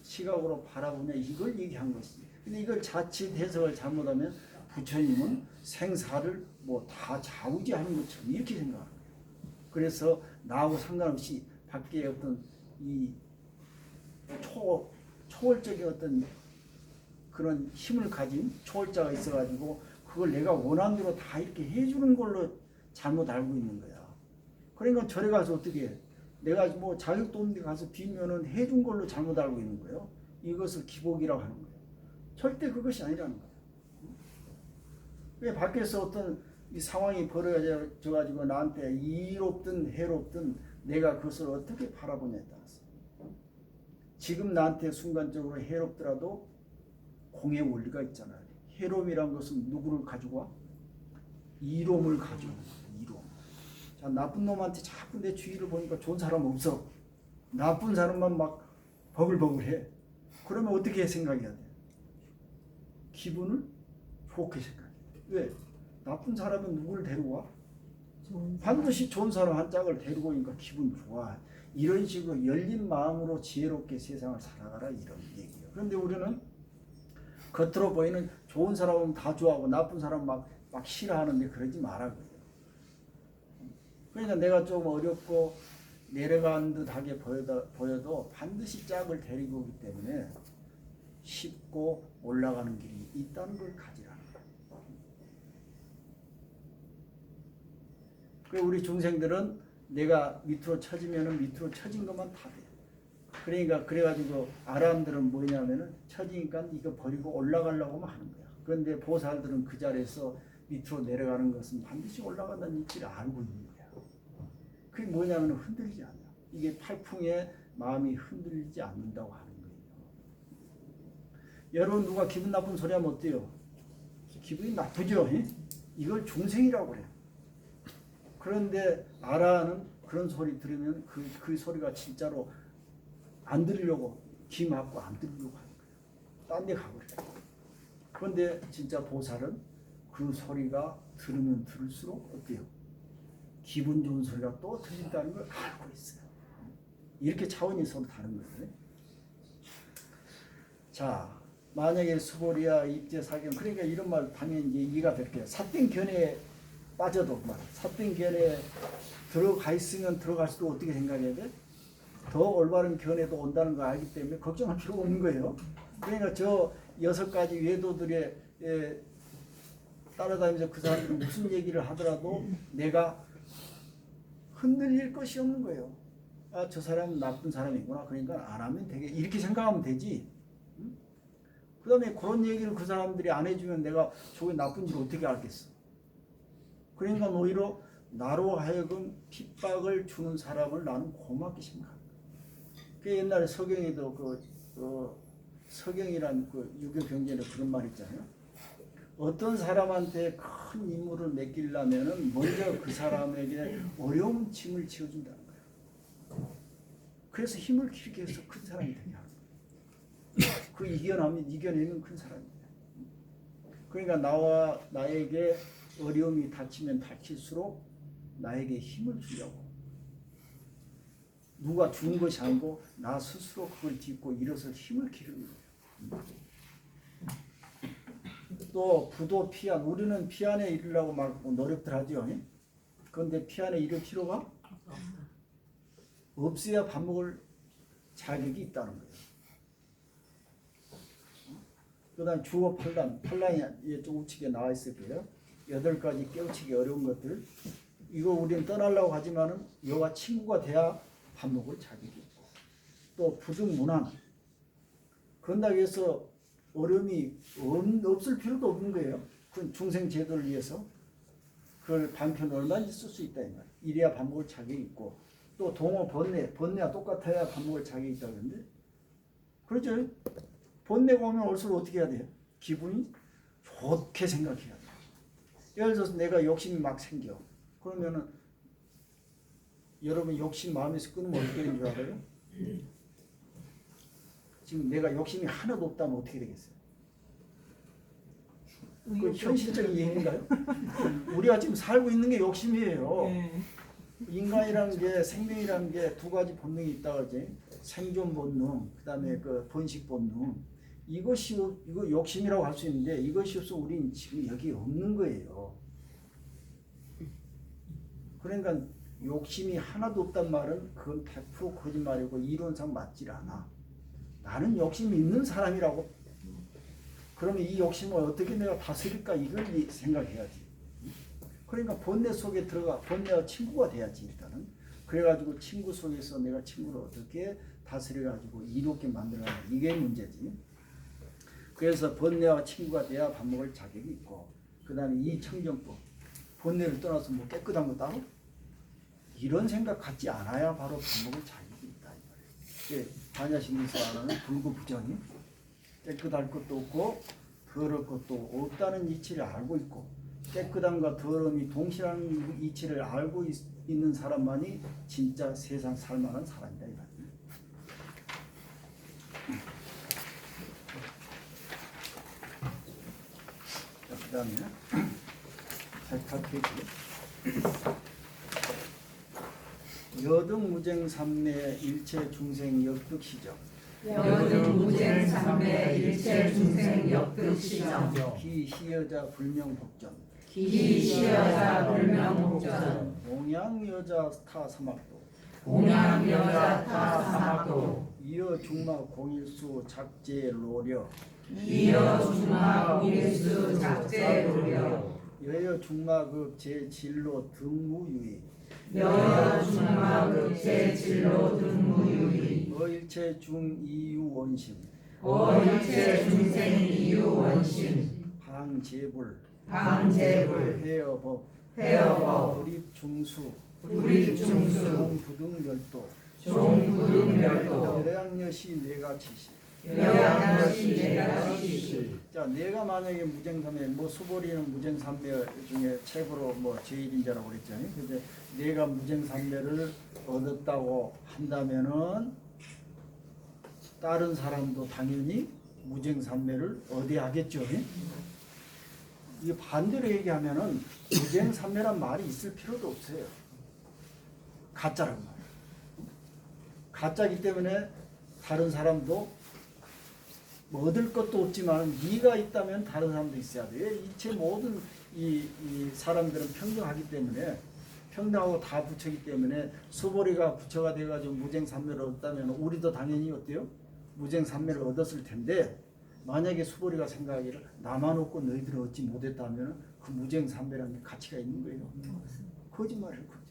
시각으로 바라보냐 이걸 얘기한 것이지. 근데 이걸 자칫 해석을 잘못하면 부처님은 생사를 다 좌우지하는 것처럼 이렇게 생각하는 거예요. 그래서 나하고 상관없이 밖에 어떤 이 초월적인 어떤 그런 힘을 가진 초월자가 있어가지고 그걸 내가 원하는 대로 다 이렇게 해주는 걸로 잘못 알고 있는 거야. 그러니까 절에 가서 어떻게 해? 내가 자격도 없는데 가서 빌면은 해준 걸로 잘못 알고 있는 거예요. 이것을 기복이라고 하는 거예요. 절대 그것이 아니라는 거예요. 왜 밖에서 어떤 이 상황이 벌어져 가지고 나한테 이롭든 해롭든 내가 그것을 어떻게 바라보냐에 따라서 지금 나한테 순간적으로 해롭더라도 공의 원리가 있잖아요. 해로움이란 것은 누구를 가지고 와? 이로움을 가지고 와. 이로움. 자, 나쁜 놈한테 자꾸 내 주위를 보니까 좋은 사람 없어. 나쁜 사람만 막 버글버글해. 그러면 어떻게 생각해야 돼? 기분을 좋게 생각해. 왜? 나쁜 사람은 누구를 데리고 와? 반드시 좋은 사람 한 짝을 데리고 오니까 기분 좋아. 이런 식으로 열린 마음으로 지혜롭게 세상을 살아가라 이런 얘기예요. 그런데 우리는 겉으로 보이는 좋은 사람은 다 좋아하고 나쁜 사람 막 싫어하는데 그러지 말라고요. 그러니까 내가 좀 어렵고 내려간 듯하게 보여도 반드시 짝을 데리고 오기 때문에 쉽고 올라가는 길이 있다는 걸 가지라는 거예요. 그리고 우리 중생들은 내가 밑으로 처지면은 밑으로 처진 것만 다 돼. 그러니까 그래가지고 아람들은 뭐냐면은 처지니까 이거 버리고 올라가려고만 하는 거야. 그런데 보살들은 그 자리에서 밑으로 내려가는 것은 반드시 올라간다는 이치를 알고 있는 거야. 그게 뭐냐면 흔들리지 않아. 이게 팔풍에 마음이 흔들리지 않는다고 하는 거예요. 여러분 누가 기분 나쁜 소리 하면 어때요? 기분이 나쁘죠. 예? 이걸 중생이라고 그래요. 그런데 아라는 그런 소리 들으면 그 소리가 진짜로 안 들으려고 귀 막고 안 들으려고 하는 거예요. 딴 데 가버려요. 그런데 진짜 보살은 그 소리가 들으면 들을수록 어때요? 기분 좋은 소리가 또 들린다는 걸 알고 있어요. 이렇게 차원이 서로 다른 거예요. 자, 만약에 수고리야 입제사경, 그러니까 이런 말 당연히 이제 이해가 될 거예요. 사땡견에 빠져도 사땡견에 들어가 있으면 들어갈수록 어떻게 생각해야 돼? 더 올바른 견해도 온다는 걸 알기 때문에 걱정할 필요가 없는 거예요. 그러니까 저 6가지 외도들에 따라다니면서 그 사람들은 무슨 얘기를 하더라도 내가 흔들릴 것이 없는 거예요. 아, 저 사람은 나쁜 사람이구나. 그러니까 안 하면 되게 이렇게 생각하면 되지. 그 다음에 그런 얘기를 그 사람들이 안 해주면 내가 저게 나쁜지 어떻게 알겠어. 그러니까 오히려 나로 하여금 핍박을 주는 사람을 나는 고맙게 생각합니다. 그 옛날에 서경에도 서경이란 그 유교 경전에 그런 말 있잖아요. 어떤 사람한테 큰 임무를 맡기려면은 먼저 그 사람에게 어려운 짐을 지어준다는 거예요. 그래서 힘을 길게 해서 큰 사람이 되게 하는 거예요. 그 이겨내면 큰 사람이에요. 그러니까 나에게 어려움이 닥치면 닥칠수록 나에게 힘을 주려고. 누가 준 것이 아니고 나 스스로 그걸 딛고 일어서 힘을 기르는 거예요. 또 부도 피안, 우리는 피안에 이르려고 막 노력들 하죠. 그런데 피안에 이를 필요가 없어야 밥 먹을 자격이 있다는 거예요. 그 다음 주어 팔란이 좀 우측에 나와 있을 거예요. 8가지 깨우치기 어려운 것들. 이거 우리는 떠나려고 하지만은 여와 친구가 돼야 밥 먹을 자격이 있고. 또 부득문항. 그런다고 해서 어려움이 없을 필요도 없는 거예요. 그건 중생 제도를 위해서 그걸 반편 얼마든지 쓸 수 있다 이 말이에요. 이래야 밥 먹을 자격이 있고. 또 동어 번뇌와 똑같아야 밥 먹을 자격이 있다 그러는데 그렇죠? 번뇌가 오면 올수록 어떻게 해야 돼요? 기분이 좋게 생각해야 돼요. 예를 들어서 내가 욕심이 막 생겨. 그러면은 여러분 욕심 마음에서 끊으면 어떻게 되는 줄 알아요? 지금 내가 욕심이 하나도 없다면 어떻게 되겠어요? 그 현실적인 얘기인가요? 우리가 지금 살고 있는 게 욕심이에요. 네. 인간이라는 게 생명이라는 게 2가지 본능이 있다 그러지. 생존 본능, 그다음에 그 번식 본능. 이거 욕심이라고 할 수 있는데 이것이 없어 우리는 지금 여기 없는 거예요. 그러니까 욕심이 하나도 없단 말은 그건 100% 거짓말이고 이론상 맞질 않아. 나는 욕심이 있는 사람이라고. 그러면 이 욕심을 어떻게 내가 다스릴까 이걸 생각해야지. 그러니까 번뇌 속에 들어가 번뇌와 친구가 돼야지 일단은. 그래가지고 친구 속에서 내가 친구를 어떻게 다스려가지고 이롭게 만들어가는 이게 문제지. 그래서 번뇌와 친구가 돼야 밥 먹을 자격이 있고, 그 다음에 이 청정법, 번뇌를 떠나서 뭐 깨끗한 거 따로? 이런 생각 갖지 않아야 바로 밥 먹을 자격이 있다 이 말이에요. 반야심리에서 말하는 불구부정이 깨끗할 것도 없고 더러울 것도 없다는 이치를 알고 있고, 깨끗함과 더러움이 동시라는 이치를 알고 있는 사람만이 진짜 세상 살만한 사람이다 이 말이에요. 그 다음에 여등무쟁삼매 일체 중생 역득시정 여등무쟁삼매 일체 중생 역득시정 기희여자 불명복전 기시여자 불명복전 공양여자 타사막도 공양여자 타사막도 이어 중마 공일수 작제로려 이어 중마 공일수 작제로려 여여 중마급 제진로 등무유의 여여 중마급 제진로 등무유의 어일체 중이유원심 어일체 중생 이유원심 방제불 방제불 회여법 회여법 불입중수 불입중수 종부등멸도 종부등멸도 여양여시 내가치시 여양여시 내가치시 자, 내가 만약에 무쟁삼매, 뭐 수보리는 무쟁삼매 중에 최고로 뭐 제1인자라고 그랬죠. 근데 내가 무쟁삼매를 얻었다고 한다면은 다른 사람도 당연히 무쟁삼매를 얻어야 하겠죠. 이게 반대로 얘기하면은 무쟁삼매란 말이 있을 필요도 없어요. 가짜란 말이에요. 가짜이기 때문에 다른 사람도 뭐 얻을 것도 없지만 네가 있다면 다른 사람도 있어야 돼. 이체 모든 이 사람들은 평등하기 때문에 평등하고 다 부처이기 때문에 수보리가 부처가 돼가지고 무쟁삼매를 얻었다면 우리도 당연히 어때요? 무쟁삼매를 얻었을 텐데 만약에 수보리가 생각하기를 나만 얻고 너희들은 얻지 못했다면 그 무쟁삼매라는 가치가 있는 거예요. 거짓말이에요. 거짓말.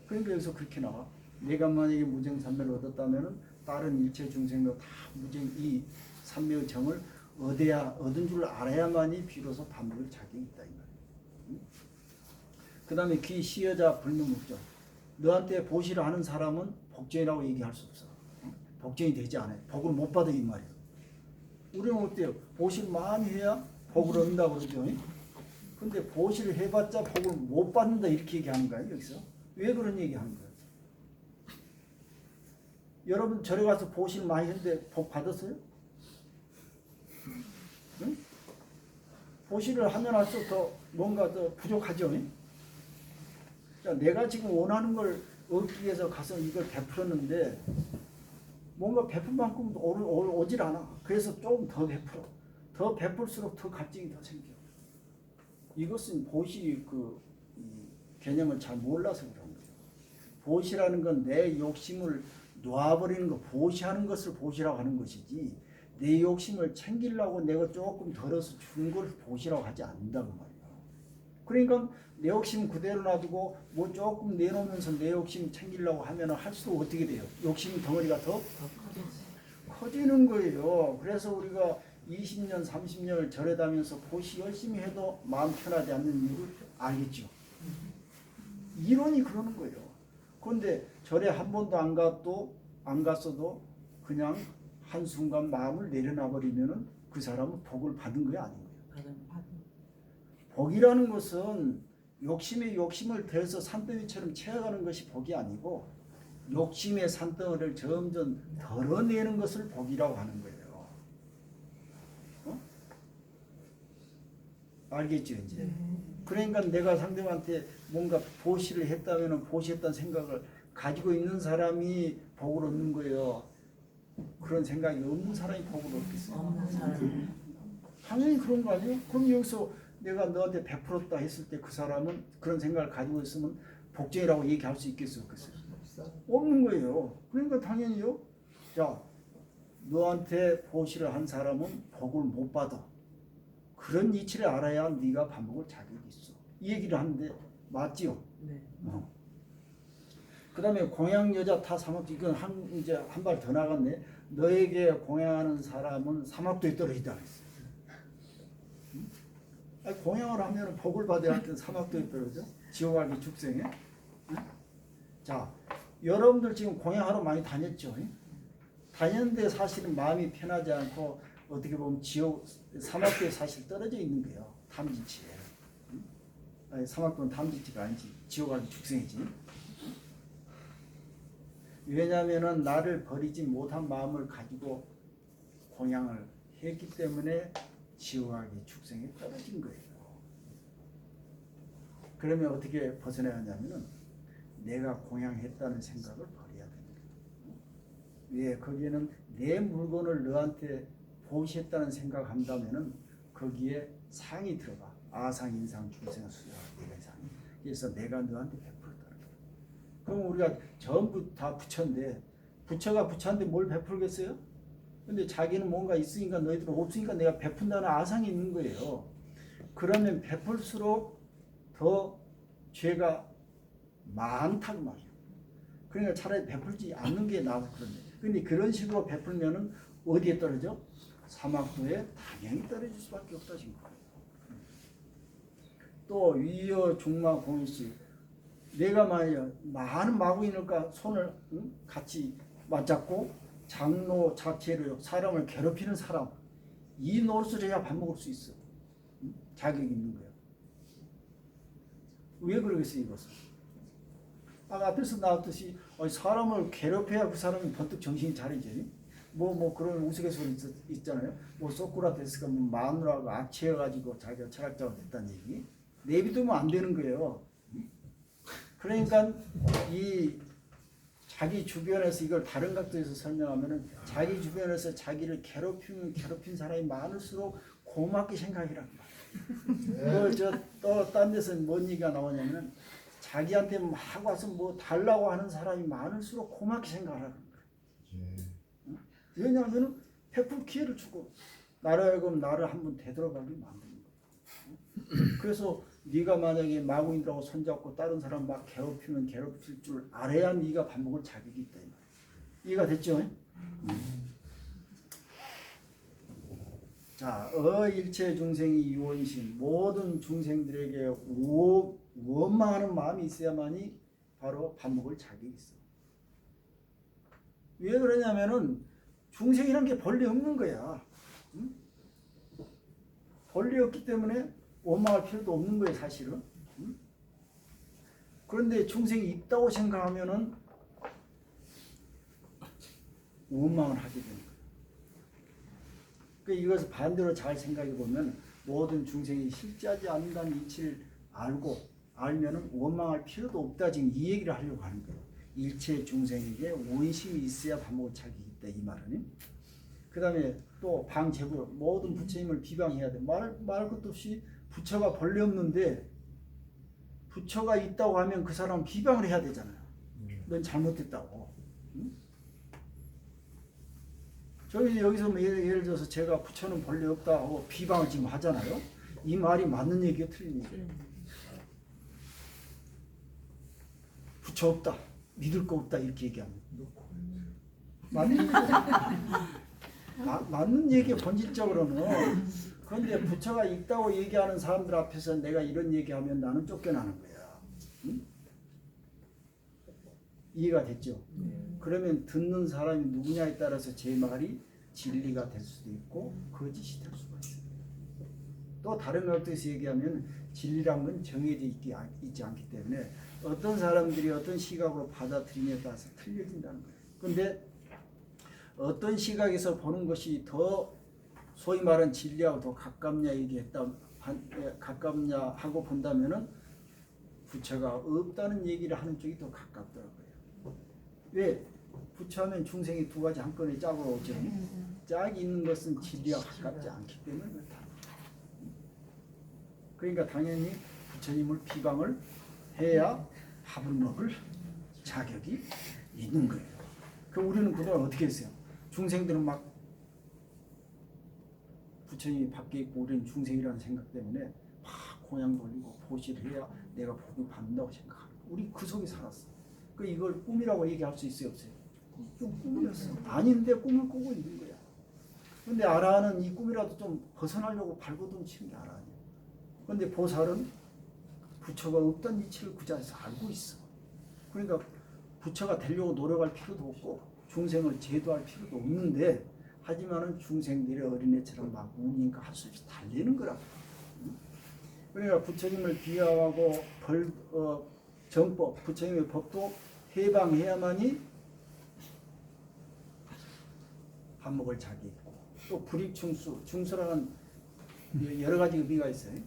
그러니까 여기서 그렇게 나와. 내가 만약에 무쟁삼매를 얻었다면 다른 일체 중생도 다 무쟁 이 삼매의 정을 얻은 줄 알아야만이 비로소 반복을 자격이 있다 이 말이에요. 그 다음에 귀 시여자 불명목적. 너한테 보시를 하는 사람은 복전이라고 얘기할 수 없어. 복전이 되지 않아요. 복을 못 받아 이 말이에요. 우리는 어때요? 보시를 많이 해야 복을 얻는다고 그러죠. 근데 보시를 해봤자 복을 못 받는다 이렇게 얘기하는 거예요. 여기서 왜 그런 얘기하는 거예요? 여러분 절에 가서 보시를 많이 했는데 복 받았어요? 응? 보시를 하면 할수록 더 뭔가 더 부족하죠. 그러니까 내가 지금 원하는 걸 얻기 위해서 가서 이걸 베풀었는데 뭔가 베푼 만큼 오질 않아. 그래서 조금 더 베풀어. 더 베풀수록 더 갈증이 더 생겨. 이것은 보시 개념을 잘 몰라서 그런 거죠. 보시라는 건 내 욕심을 놓아버리는 거, 보시하는 것을 보시라고 하는 것이지 내 욕심을 챙기려고 내가 조금 덜어서 준 걸 보시라고 하지 않는다고 말이야. 그러니까 내 욕심 그대로 놔두고 뭐 조금 내놓으면서 내 욕심 챙기려고 하면 할수록 어떻게 돼요? 욕심 덩어리가 더 커지는 거예요. 그래서 우리가 20년, 30년을 절에 다니면서 보시 열심히 해도 마음 편하지 않는 이유를 알겠죠. 이론이 그러는 거예요. 그런데 절에 한 번도 안 갔어도 그냥 한순간 마음을 내려놔 버리면은 그 사람은 복을 받은 게 아닌 거예요. 복이라는 것은 욕심에 욕심을 더해서 산더미처럼 채워가는 것이 복이 아니고 욕심의 산덩어리를 점점 덜어내는 것을 복이라고 하는 거예요. 알겠죠 이제? 그러니까 내가 상대방한테 뭔가 보시를 했다면 보시했다는 생각을 가지고 있는 사람이 복을 얻는 거예요. 그런 생각이 없는 사람이 복을 얻겠어요? 당연히 그런 거 아니에요? 그럼 여기서 내가 너한테 베풀었다 했을 때 그 사람은 그런 생각을 가지고 있으면 복쟁이라고 얘기할 수 있겠어요? 없겠어요? 없는 거예요. 그러니까 당연히요. 자, 너한테 보시를 한 사람은 복을 못 받아. 그런 이치를 알아야 네가 밥 먹을 자격이 있어. 이 얘기를 하는데 맞지요? 네. 그 다음에 공양 여자 타 사막도 이건 이제 한 발 더 나갔네. 너에게 공양하는 사람은 사막도에 떨어지다 그랬어요. 아니, 공양을 하면 복을 받아야 할 때 사막도에 떨어져? 지옥하기 축생에? 자, 여러분들 지금 공양하러 많이 다녔죠? 다녔는데 사실은 마음이 편하지 않고 어떻게 보면 지옥 사막도에 사실 떨어져 있는 거예요. 탐지치에. 아니, 사막도는 탐지치가 아니지. 지옥하기 축생이지. 왜냐하면은 나를 버리지 못한 마음을 가지고 공양을 했기 때문에 지옥하기 축생에 떨어진 거예요. 그러면 어떻게 벗어나야 하냐면은 내가 공양했다는 생각을 버려야 됩니다. 왜? 거기에는 내 물건을 너한테 보시했다는 생각한다면은 거기에 상이 들어가. 아상, 인상, 중생, 수야, 내가 상이. 그래서 내가 너한테 베풀었다는 거예요. 그럼 우리가 전부 다 부처인데 부처가 부처한테 뭘 베풀겠어요? 근데 자기는 뭔가 있으니까 너희들은 없으니까 내가 베푼다는 아상이 있는 거예요. 그러면 베풀수록 더 죄가 많다고 말이에요. 그러니까 차라리 베풀지 않는 게 나아서 그런데. 근데 그런 식으로 베풀면은 어디에 떨어져? 사막도에 당연히 떨어질 수밖에 없다신 거예요. 또 위여 중마 공일시 내가 만약 많은 마구인을까 손을 같이 맞잡고 장로 자체로 사람을 괴롭히는 사람 이 노릇을 해야 밥 먹을 수 있어. 자격이 있는 거야. 왜 그러겠어요, 이것은? 아까 앞에서 나왔듯이 사람을 괴롭혀야 그 사람이 번뜩 정신이 차리지. 뭐 그런 우스갯소리 있잖아요. 뭐 소크라테스가 뭐 마누라가 악취해가지고 자기가 철학자가 됐다는 얘기. 내비두면 안 되는 거예요. 그러니까 이 자기 주변에서 이걸 다른 각도에서 설명하면은 자기 주변에서 자기를 괴롭힌 사람이 많을수록 고맙게 생각이란 말이에요. 딴 데서 뭔 얘기가 나오냐면은 자기한테 막 와서 뭐 달라고 하는 사람이 많을수록 고맙게 생각하라는 거예요. 왜냐하면은 100% 기회를 주고 나를 하여금 나를 한번 되돌아가게 만드는 거예요. 그래서 네가 만약에 마구인들하고 손잡고 다른 사람 막 괴롭히면 괴롭힐 줄 알아야 네가 밥 먹을 자격이 있다. 이해가 됐죠? 자, 일체 중생이 유원심, 모든 중생들에게 원망하는 마음이 있어야만이 바로 밥 먹을 자격이 있어. 왜 그러냐면은 중생이란 게 본래 없는 거야. 응? 본래 없기 때문에 원망할 필요도 없는 거예요, 사실은. 응? 그런데 중생이 있다고 생각하면은 원망을 하게 되는 거예요. 그러니까 이것을 반대로 잘 생각해 보면 모든 중생이 실제하지 않는다는 이치를 알면은 원망할 필요도 없다, 지금 이 얘기를 하려고 하는 거예요. 일체 중생에게 원심이 있어야 밥 먹을 자격이 있다, 이 말은. 그 다음에 또 방제부, 모든 부처님을 비방해야 돼. 말 것도 없이 부처가 본래 없는데 부처가 있다고 하면 그 사람 비방을 해야 되잖아요. 넌 잘못됐다고. 응? 여기서 뭐 예를 들어서 제가 부처는 본래 없다 하고 비방을 지금 하잖아요. 이 말이 맞는 얘기예요, 틀린 얘기예요? 부처 없다, 믿을 거 없다, 이렇게 얘기합니다. 맞는 얘기예요, 본질적으로는. 그런데 부처가 있다고 얘기하는 사람들 앞에서 내가 이런 얘기하면 나는 쫓겨나는 거야. 응? 이해가 됐죠? 그러면 듣는 사람이 누구냐에 따라서 제 말이 진리가 될 수도 있고 거짓이 될 수가 있어요. 또 다른 각도에서 얘기하면 진리란 건 정해져 있지 않기 때문에 어떤 사람들이 어떤 시각으로 받아들이냐에 따라서 틀려진다는 거예요. 그런데 어떤 시각에서 보는 것이 더 소위 말하는 진리하고 더 가깝냐 하고 본다면은 부처가 없다는 얘기를 하는 쪽이 더 가깝더라고요. 왜? 부처하면 중생이 두 가지 한꺼번에 짝으로 오죠. 짝이 있는 것은 진리와 가깝지 않기 때문에 그렇다. 그러니까 당연히 부처님을 비방을 해야 밥을 먹을 자격이 있는 거예요. 그럼 우리는 그동안 어떻게 했어요? 중생들은 막 부처님이 밖에 있고 우리는 중생이라는 생각 때문에 막 공양 돌리고 보시를 해야 내가 복을 받는다고 생각하는 거예요. 우리 그 속에 살았어. 그 이걸 꿈이라고 얘기할 수 있어요, 없어요? 좀 꿈이었어. 아닌데 꿈을 꾸고 있는 거야. 근데 아라는 이 꿈이라도 좀 벗어나려고 발버둥 치는 게 아라냐. 근데 보살은 부처가 없다는 이치를 그 자리에서 알고 있어. 그러니까 부처가 되려고 노력할 필요도 없고 중생을 제도할 필요도 없는데 하지만은 중생들의 어린애처럼 막 우니까 할 수 없이 달리는 거라고. 그러니까 부처님을 비하하고 정법, 부처님의 법도 해방해야만이 밥 먹을 자격이 있고 또 불입충수, 충수라는 여러 가지 의미가 있어요.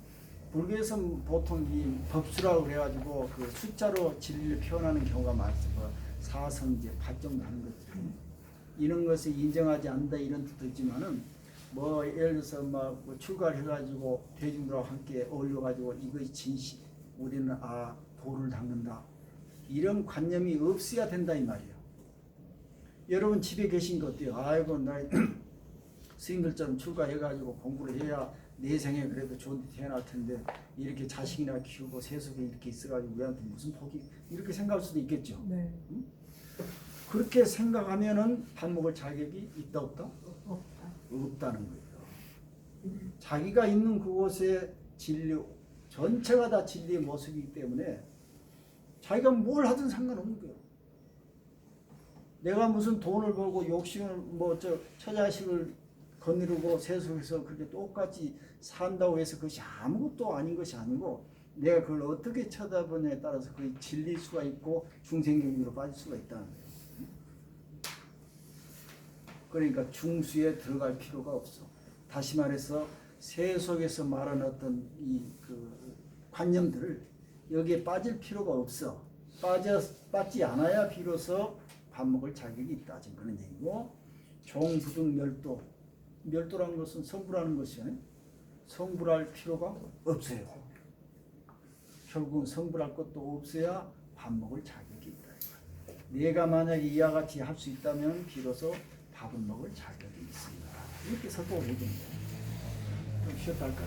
불교에서는 보통 이 법수라고 그래가지고 그 숫자로 진리를 표현하는 경우가 많아요. 사성제, 파정도 하는 것들. 이런 것을 인정하지 않는다 이런 뜻도 있지만은 뭐 예를 들어서 막 뭐 출가를 해가지고 대중들하고 함께 어울려가지고 이것이 진실, 우리는 도를 닦는다. 이런 관념이 없어야 된다 이 말이에요. 여러분 집에 계신 거 어때요? 아이고 나 스님들처럼 출가해가지고 공부를 해야 내 생에 그래도 좋은 데 태어날 텐데 이렇게 자식이나 키우고 세속에 이렇게 있어가지고 우리한테 무슨 복이 이렇게 생각할 수도 있겠죠. 네. 응? 그렇게 생각하면은 밥 먹을 자격이 있다 없다? 없다는 거예요. 자기가 있는 그곳에 진리 전체가 다 진리의 모습이기 때문에 자기가 뭘 하든 상관없는 거예요. 내가 무슨 돈을 벌고 욕심을 처자식을 거느리고 세속에서 그렇게 똑같이 산다고 해서 그것이 아무것도 아닌 것이 아니고 내가 그걸 어떻게 쳐다보냐에 따라서 그게 질릴 수가 있고 중생경으로 빠질 수가 있다는 거예요. 그러니까 중수에 들어갈 필요가 없어. 다시 말해서 세속에서 말하는 어떤 이 그 관념들을 여기에 빠질 필요가 없어. 빠지 않아야 비로소 밥 먹을 자격이 있다. 지금 그런 얘기고, 종부등 멸도. 멸도라는 것은 성불하는 것이요. 성불할 필요가 없어요. 결국은 성불할 것도 없어야 밥 먹을 자격이 있다. 내가 만약에 이와 같이 할 수 있다면 비로소 밥을 먹을 자격이 있습니다. 이렇게 설법을 해줍니다. 좀 쉬었다 할까?